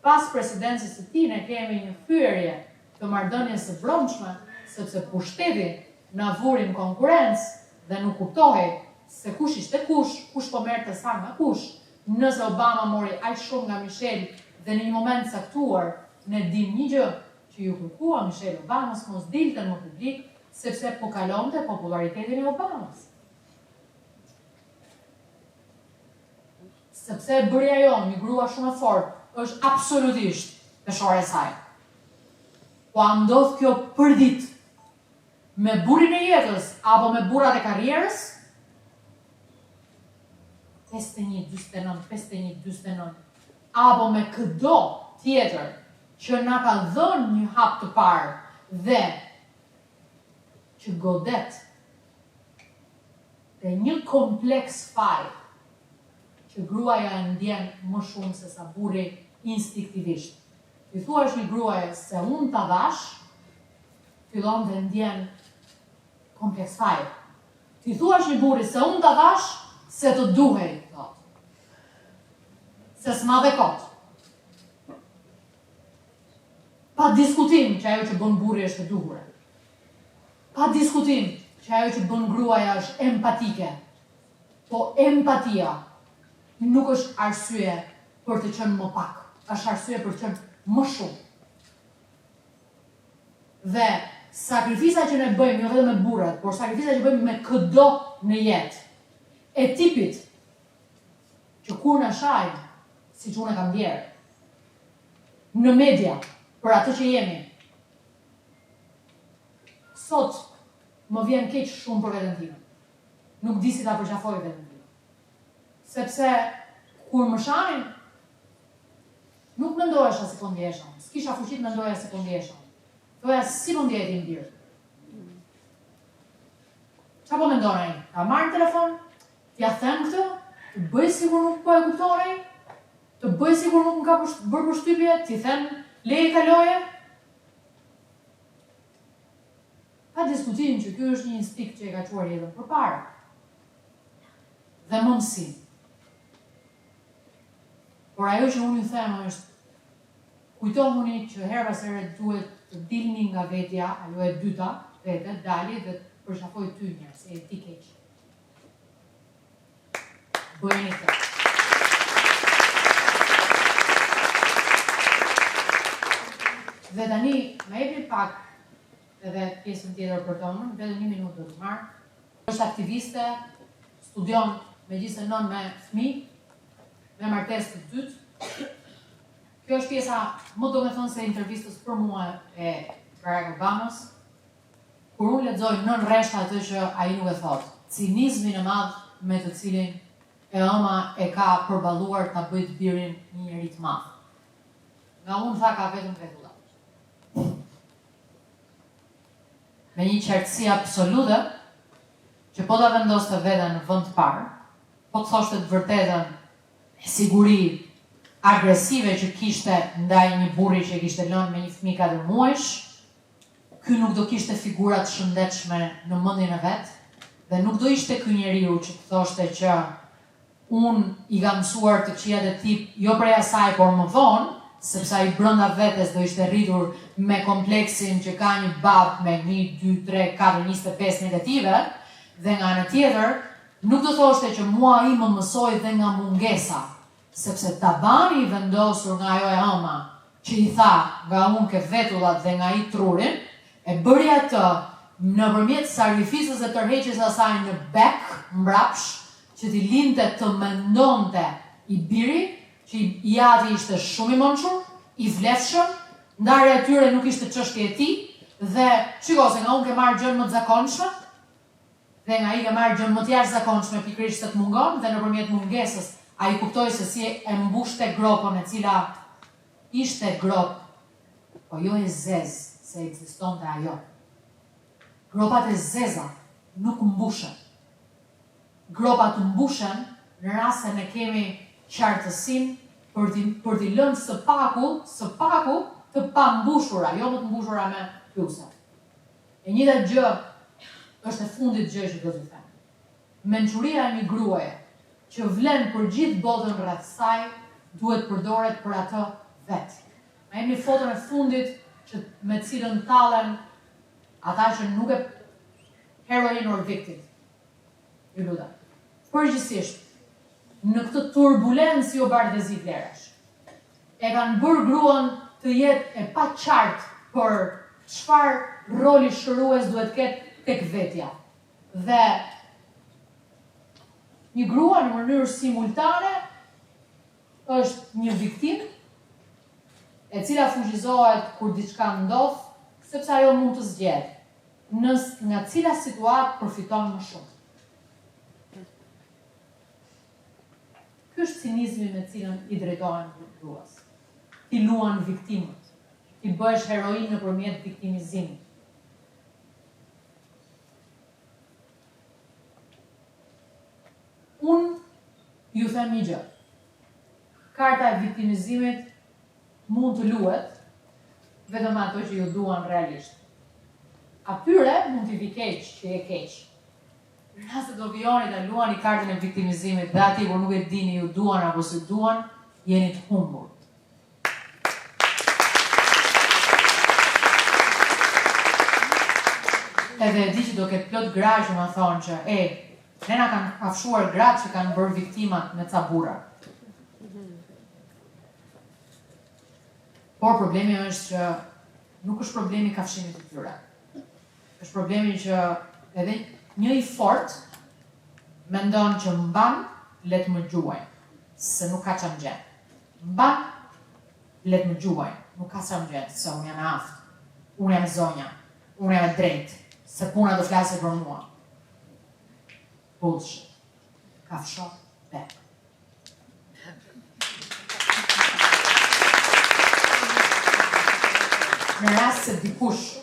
pas presidencës së tij ne kemi një fyerje të marrëdhënies së brendshme, sepse pushteti na vuri në konkurrencë dhe nuk kuptohej se kush ishte kush po merrte sa nga kush. Nëse Obama mori aq shumë nga Michelle dhe në një moment caktuar ne dim një gjë, që ju kërkua Michelle Obamas mos dilte në publik, sepse po kalonte popularitetin e Obamas. Sepse bëri ajo një grua shumë e fortë, është absolutisht peshore e saj. Po a ndodh kjo për ditë me burrin e jetës apo me burrat e karrierës? 51-49, apo me këdo tjetër që na ka dhënë një hap të parë dhe që godet dhe një kompleks faj që gruaja e ndjen më shumë se sa burri instinktivisht. Ti thuash një gruaje se unë ta dash, fillon të ndjen kompleks faj. Ti thuash një burri se unë ta dash, se të duhej, thot. Se s'ma dhe kot. Pa diskutim që ajo që bën burri është e duhur. Pa diskutim që ajo që bën gruaja është empatike. Po empatia nuk është arsye për të qenë më pak, është arsye për të qenë më shumë. Dhe sakrifisa që ne bëjmë, jo vetëm me burrat, por sakrifisa që bëjmë me çdo në jetë, e tipit që kur në shajnë, si që unë e kam djerë, në media, për atë që jemi, sot më vjen keq shumë për veten time. Nuk di si ta përqafoj veten time. Sepse kur më shajnë, nuk mendohesha si po ndjesha. S'kisha fuqit mendoja si po ndjesha. Thoja si po ndjehet i mbirë. Qa po mendon ai? Ka marrë telefon? T'ja them këtë? Të bëj sigur nuk po e kuptonej? Të bëj sigur nuk më ka bërë përshtypje? T'i them leje kaloje? Ka diskutim që kjo është një instinkt që e ka quar jetën përpara. Dhe mëmësi. Por ajo që unë ju them është, kujtohuni që her pas here duhet të dilni nga vetja, ajo e dyta, vete, dali dhe përshafoj ty njerë, se e ti keq. Bëjeni këtë. Dhe tani, me epi pak edhe pjesën tjetër për tonën, vetëm 1 minutë do të marrë. Është aktiviste, studion me gjithse nën me fëmijë, me martesë të dytë. Kjo është pjesa më do me thënë se intervistës për mua e Barack Obamas, kur unë lexoj nën rreshta atë që ai nuk e thot, cinizmin e madh me të cilin e ëma e ka përballuar ta bëjë birin një njerit të madh. Nga unë tha ka vetëm vetulla. Me një qartësi absolute, që po ta vendoste veten në vend të parë, po të thoshte të vërtetën, me siguri, agresive që kishte ndaj një burri që kishte lënë me një fëmijë 4 muajsh, ky nuk do kishte figura të shëndetshme në mendjen e vet, dhe nuk do ishte ky njeriu që të thoshte që unë i kam mësuar të këqijat e tip jo prej asaj, por më vonë, sepse ai brenda vetes do ishte rritur me kompleksin që ka një bab me 1, 2, 3, 4, 25 negative, dhe nga ana tjetër, nuk do thoshte që mua ai më mësoi dhe nga mungesa, sepse tabani i vendosur nga ajo e ëma, që i tha nga unë ke vetullat dhe nga i trurin, e bëri atë nëpërmjet sakrificës dhe tërheqjes asaj në bek, mbrapsh, që t'i linte të mendonte i biri, që i ati ishte shumë i mençur, i vlefshëm, ndarja e tyre nuk ishte çështje e tij, dhe shiko se nga unë ke marrë gjën më të zakonshme, dhe nga i ke marrë gjën më të jashtëzakonshme pikërisht se të mungon, dhe nëpërmjet mungesës ai kuptoi se si e mbushte gropën e cila ishte grop, po jo e zezë, se ekzistonte ajo. Gropat e zeza nuk mbushen. Gropat mbushen në rast se ne kemi qartësinë për t'i lënë së paku të pambushura, jo më të mbushura me pluse. E njëjta gjë është e fundit gjë që do t'ju them. Mençuria e një gruaje që vlen për gjithë botën rreth saj duhet përdoret për atë vetë. Ma jemi foton e fundit që me cilën tallen ata që nuk e heroin or victim. Ju lutem. Përgjithsisht, në këtë turbulencë jo bardhëzi vlerash, e kanë bërë gruan të jetë e pa qartë për çfarë roli shërues duhet ketë tek vetja. Dhe një grua në mënyrë simultane është një viktim e cila fuqizohet kur diçka ndodh, sepse ajo mund të zgjedhë nga cila situatë përfiton më shumë. Ky është cinizmi me cilën i drejtohen gruas. Ti luan viktimët, ti bëhesh heroin nëpërmjet viktimizimit. Unë ju them një gjë. Karta e viktimizimit mund të luhet vetëm ato që ju duan realisht. Atyre mund t'i vi keq që je keq. Nëse do vijoni ta luani kartën e viktimizimit dhe aty kur nuk e dini ju duan apo se duan, jeni të humbur. Edhe e di që do ketë plot gra që më thonë që ne na kanë kafshuar gratë që kanë bërë viktimat me ca burra. Por problemi është që nuk është problemi kafshimit të tyre. Është problemi që edhe një i fort mendon që mban let më gjuajnë, se nuk ka çam gjën. Mban let më gjuajnë, nuk ka çam gjën, se unë jam aftë, unë jam zonja, unë jam e drejtë, se puna do flasë për mua. Bullshit. Kafsho bek. Në rast se dikush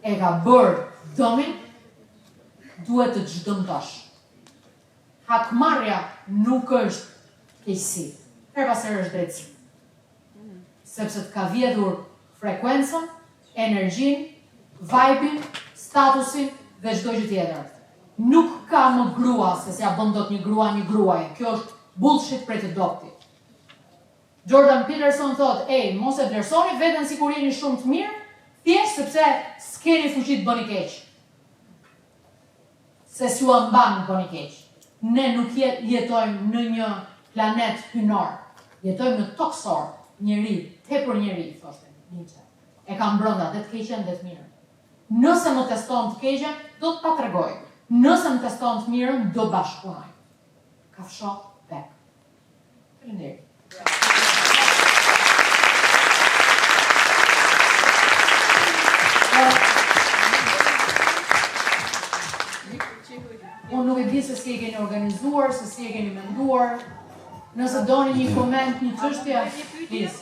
e ka bërë dëmin, duhet të çdëmtosh. Hakmarrja nuk është keqësi, her pas herë është drejtësi. Sepse të ka vjedhur frekuencën, energjinë, vibe-in, statusin dhe çdo gjë tjetër. Nuk ka më grua se s'ja bën dot një gruaje. Kjo është bullshit prej të dopti. Jordan Peterson thot, mos e vlerësoni veten sikur jeni shumë të mirë, thjesht sepse s'keni fuqi të bëni keq. Se s'ju mban bëni keq. Ne nuk jetojmë në një planet hynor. Jetojmë në toksor, njeri, tepër njeri, thoshte Nietzsche. E kam brenda dhe të keqen dhe të mirën. Nëse më teston të keqen, do të patregoj. Nëse më teston të mirën, do bashkëpunoj. Kafsho bek. Faleminderit. Unë nuk e di se si e keni organizuar, se si e keni menduar. Nëse doni një koment, një çështje, please.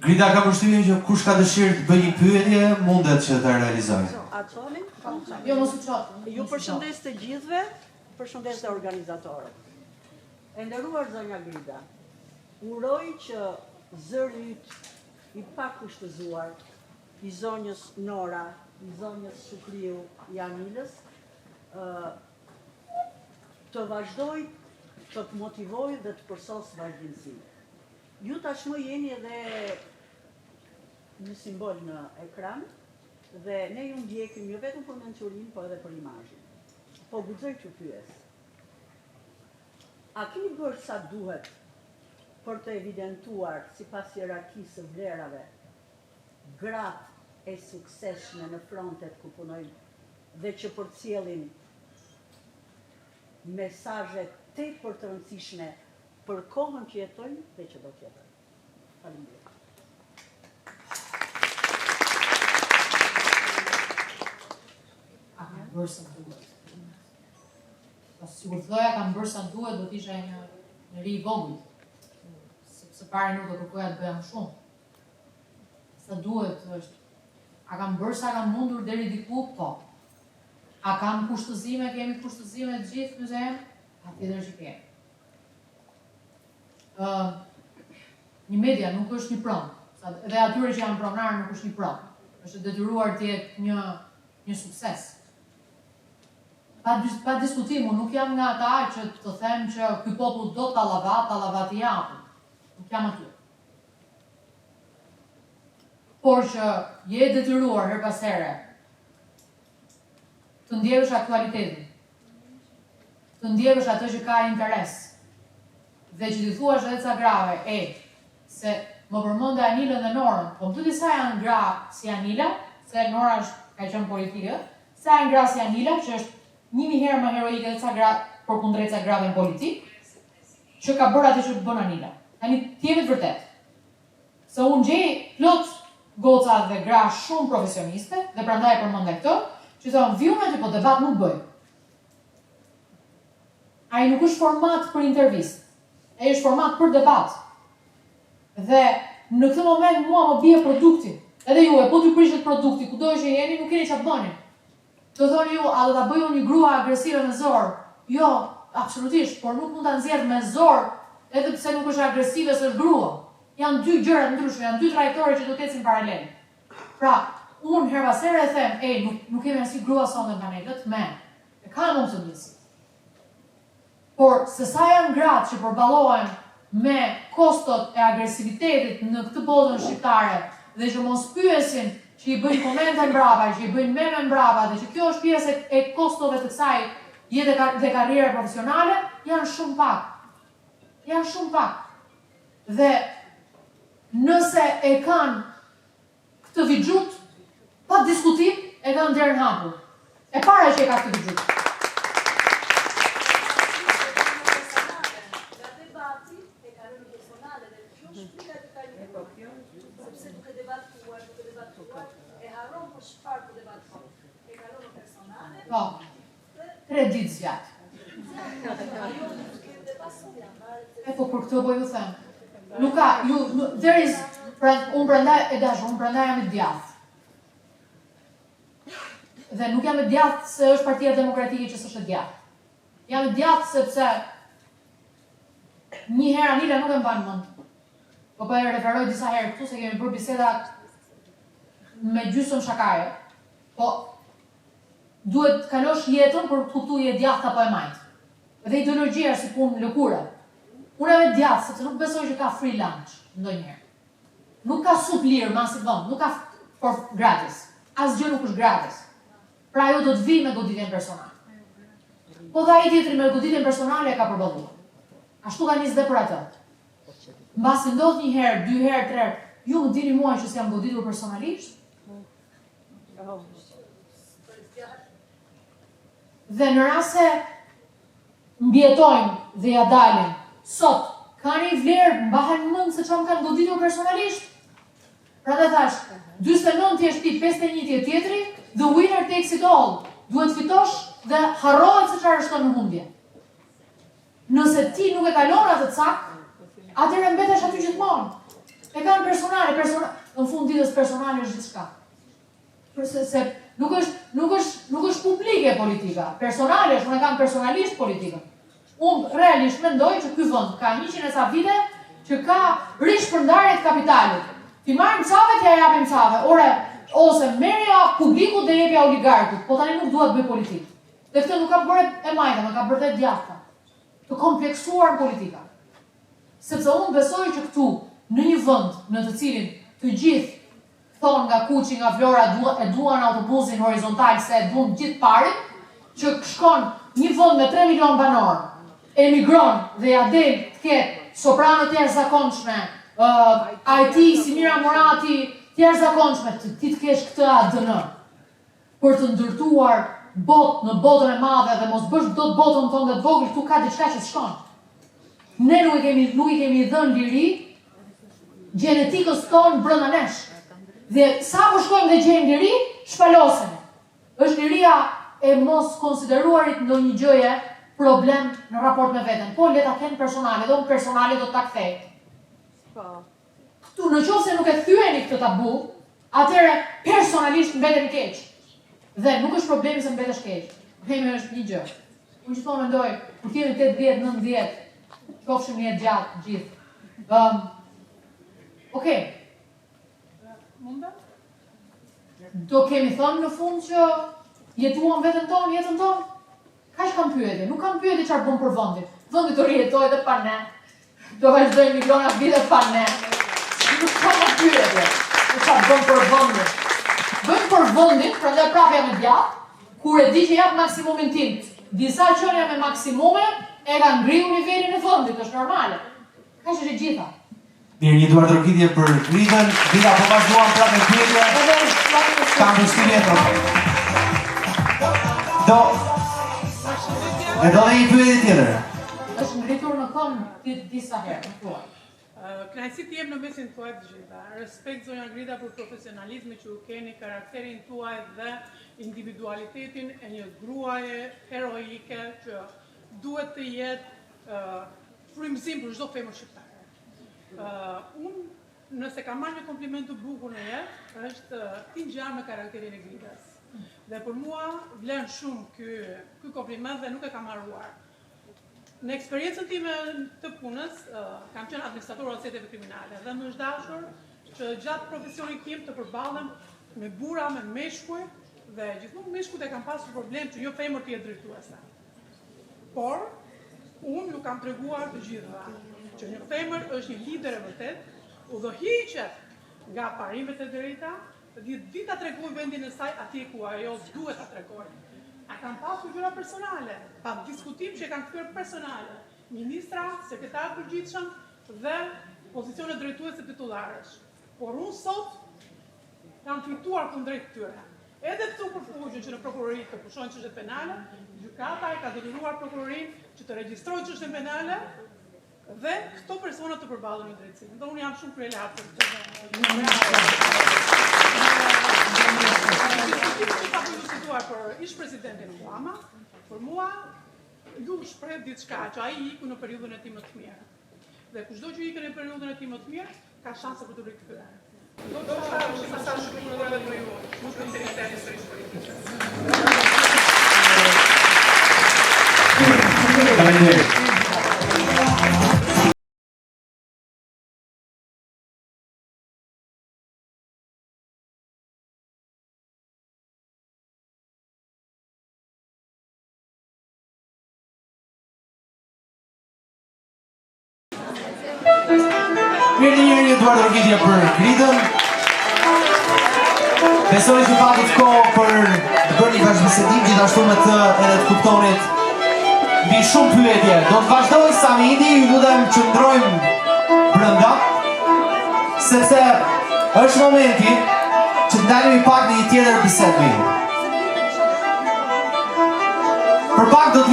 Grida ka përshtypjen që kush ka dëshirë të bëjë një pyetje, mundet që ta realizojë.
A çoni?
Jo, mos u çot.
Ju përshëndes të gjithëve, përshëndes të organizatorët. E nderuar zonja Grida,
Uroj që zëri yt I pakkushtëzuar, I zonjës Nora, I zonjës Shukriu Janilës, të vazhdoj të të motivoj dhe të përsos vazhdimsi. Ju tashmë jeni edhe një simbol në ekran dhe ne ju ndjekim jo vetëm për mençurinë, po edhe për imazhin. Po guxoj që pyes. A keni bërë sa duhet për të evidentuar sipas hierarkisë së vlerave gratë e suksesshme në frontet ku punojnë dhe që përcjellin mesazhe tepër të rëndësishme për kohën që jetojnë dhe që do të jetojnë. Faleminderit.
A kam bërë sa duhet. Pas sigur thoja kam bërë sa duhet, do t'isha një ri I vogël. Sepse pare nuk do kërkoja të bëja më shumë. Sa duhet është, a kam bërë sa kam mundur deri diku, po. A kam kushtëzime, kemi kushtëzime të gjithë në zemë? Patjetër që kemi. Një media nuk është një pronë, edhe atyre që janë pronarë nuk është një pronë. Është detyruar të jetë një sukses. Pa diskutim, unë nuk jam nga ata që të them që ky popull do tallavat I japë. Nuk jam aty. Por që je detyruar her pas here të ndjekësh aktualitetin, të ndjekësh atë që ka interes, dhe që t'i thuash edhe ca grave, se më përmende Anilën dhe Norën, po më të disa janë gra si Anila, se Nora ka qenë politike, sa janë gra si Anila, që është 1000 herë më heroike dhe ca gra përkundrejt ca grave në politik, që ka bërë atë që bën Anila. Tani t'jemi të vërtet. Se unë gjej plot goca dhe gra shumë profesioniste, dhe prandaj përmende këto, që thonë, viju me ty, po debat nuk bëj. Ai nuk është format për intervistë, ai është format për debat. Dhe në këtë moment mua më bie produkti. Edhe ju, po t'ju prishet produkti, kudo që jeni, nuk keni çfarë bëni. Të thoni ju, a do ta bëj unë një grua agresive me zor? Jo, absolutisht, por nuk mund ta nxjerr me zor, edhe pse nuk është agresive, se është grua. Janë dy gjëra të ndryshme, janë dy trajtore që do të ecin paralel. Pra, unë her pas here e them, nuk kemi asnjë grua sonte në panelët, e kanë mund të njësi. Por, se sa janë gratë që përballohen me kostot e agresivitetit në këtë botën shqiptare dhe që mos pyesin që I bëjnë komente mbrapa, që I bëjnë meme mbrapa dhe që kjo është pjesë e kostove të kësaj jetë dhe karriere profesionale, janë shumë pak. Janë shumë pak. Dhe nëse e kanë këtë vixhut, pa diskutim, e kanë derën hapur. E para që e ka këtë vixhut. Po, 3 ditë zgjat. E po për këtë po ju them. Nuk ka, unë prandaj e dashur, unë prandaj jam I djathtë. Dhe nuk jam I djathtë se është Partia Demokratike që s'është djathtë. Jam I djathtë sepse një herë Anila nuk e mban mend. Po e referoj disa herë këtu se kemi bërë biseda me gjysmë shakaje. Po duhet kalosh jetën për të kuptuar je djathtë apo e majt. Dhe ideologjia është si punë lëkure. Unë jam E djathtë sepse nuk besoj që ka free lunch ndonjëherë. Nuk ka sup lirë masi vonë, nuk ka for gratis. Asgjë nuk është gratis. Pra ajo do të vi me goditjen personale. Po dhe ai tjetri me goditjen personale e ka përballuar. Ashtu ka njësë dhe për atë. Mbasi ndodh një herë, 2 herë, 3 herë, ju më dini mua që s'jam goditur personalisht? Dhe në rast se mbjetojmë dhe ja dalim, sot, ka një vlerë, mbahen mend se çfarë më kanë goditur personalisht? Pra dhe thash, 49 t'jesh ti, 51 t'je tjetri, the winner takes it all. Duhet fitosh dhe harrohet se çfarë është në humbje. Nëse ti nuk e kalon atë cak, atëherë mbetesh aty gjithmonë. E kanë personale, në fund ditës personale është gjithçka. Se nuk është publike politika, personale është, unë e kam personalisht politika. Unë realisht mendoj që ky vend ka 100 e sa vite që ka rishpërndarje të kapitalit. Ti marrim cave, t'ja japim cave. Ose merja publiku dhe jepja oligarkut, po tani nuk duhet bëj politikë. Dhe këtë nuk ka bërë e majta, më ka bërë dhe djathta. Të kompleksuar në politika. Sepse unë besoj që këtu, në një vend në të cilin të gjithë thonë nga Kuqi, nga Vlora e duan autobusin horizontal se e duan gjithë parin, që shkon një vend me 3 milion banor, emigron dhe ja del të ketë soprano të jashtëzakonshme, IT si Mira Morati të jashtëzakonshme, ti të kesh këtë ADN për të ndërtuar botë në botën e madhe dhe mos bësh dot botën tonë të vogël, këtu ka diçka që shkon. Ne nuk i kemi dhënë liri gjenetikës tonë brenda nesh. Dhe sa po shkojmë dhe gjejmë liri, shpalosen. Është liria e mos konsideruarit ndonjë gjëje problem në raport me veten. Po le ta kenë personale, dhe unë personale do ta kthej. Këtu nëse nuk e thyeni këtë tabu, atëherë personalisht mbetemi keq. Dhe nuk është problemi se mbetesh keq. Problemi është një gjë. Unë gjithmonë mendoj, kur jemi 80, 90, qofshim një jetë gjatë gjithë. Okej. Do kemi thënë në fund që jetuam vetën tonë, jetën tonë? Kaq kam pyetje, nuk kam pyetje çfarë bën për vendin. Vendi do rjetoj edhe pa ne. Do vazhdojmë miliona vite pa ne. Nuk kam pyetje. Çfarë bën për vendin? Bën për vendin, prandaj prapë jam e djathtë, kur e di që jap maksimumin tim. Disa qenia me maksimume e kanë ngritur nivelin e vendit, është normale. Kaq është e gjitha.
Mirë, një duar trokitje për Gridën. Grida, po vazhduam prapë me pyetje. Kam përshtypje E do dhe një pyetje tjetër.
Është ngritur në këmbë disa herë, thuaj.
Kënaqësi të jem në mesin tuaj të gjitha. Respekt zonja Grida për profesionalizmin që u keni, karakterin tuaj dhe individualitetin e një gruaje heroike që duhet të jetë frymëzim për çdo femër shqiptare. Unë, nëse kam marrë një kompliment të bukur në jetë, është ti ngjan me karakterin e Gridës. Dhe për mua vlen shumë ky kompliment dhe nuk e kam harruar. Në eksperiencën time të punës, kam qenë administrator aseteve kriminale dhe më është dashur që gjatë profesionit tim të përballem me burra, me meshkuj dhe gjithmonë meshkujt e kam pasur problem që një femër të jetë drejtuese. Por unë ju kam treguar të gjitha që një femër është një lider e vërtet, udhëhiqet nga parimet e drejta, di ta tregojë vendin e saj atje ku ajo duhet ta tregojë. A kanë pasur gjëra personale, pa diskutim që e kanë kthyer personale. Ministra, sekretar përgjithshëm dhe pozicione drejtuese titullarësh. Por unë sot kam fituar kundrejt këtyre. Edhe këtu përfugjën që në prokurori të pushojnë çështje penale, gjykata e ka detyruar prokurorin që të regjistrojë çështjen penale dhe këto persona të përballen në drejtësi. Dhe unë jam shumë kryelar për këtë. Për ish presidentin Obama, për mua ju shpreh diçka që ai iku në periudhën e tij më të mirë. Dhe kushdo që ikën në periudhën e tij më të mirë, ka shanse për të rikthyer. Do të thotë që sa shumë për edhe ju, nuk është interesant historisë politike.
Faleminderit. Mirë një duar trokitje për Gridën. Besoj që patit kohë për të bërë një bashkëbisedim gjithashtu me të edhe të kuptonit mbi shumë pyetje. Do të vazhdoj Samidi, ju lutem që ndrojmë brenda, sepse është momenti që të ndalemi pak në një tjetër bisedë. Për pak do të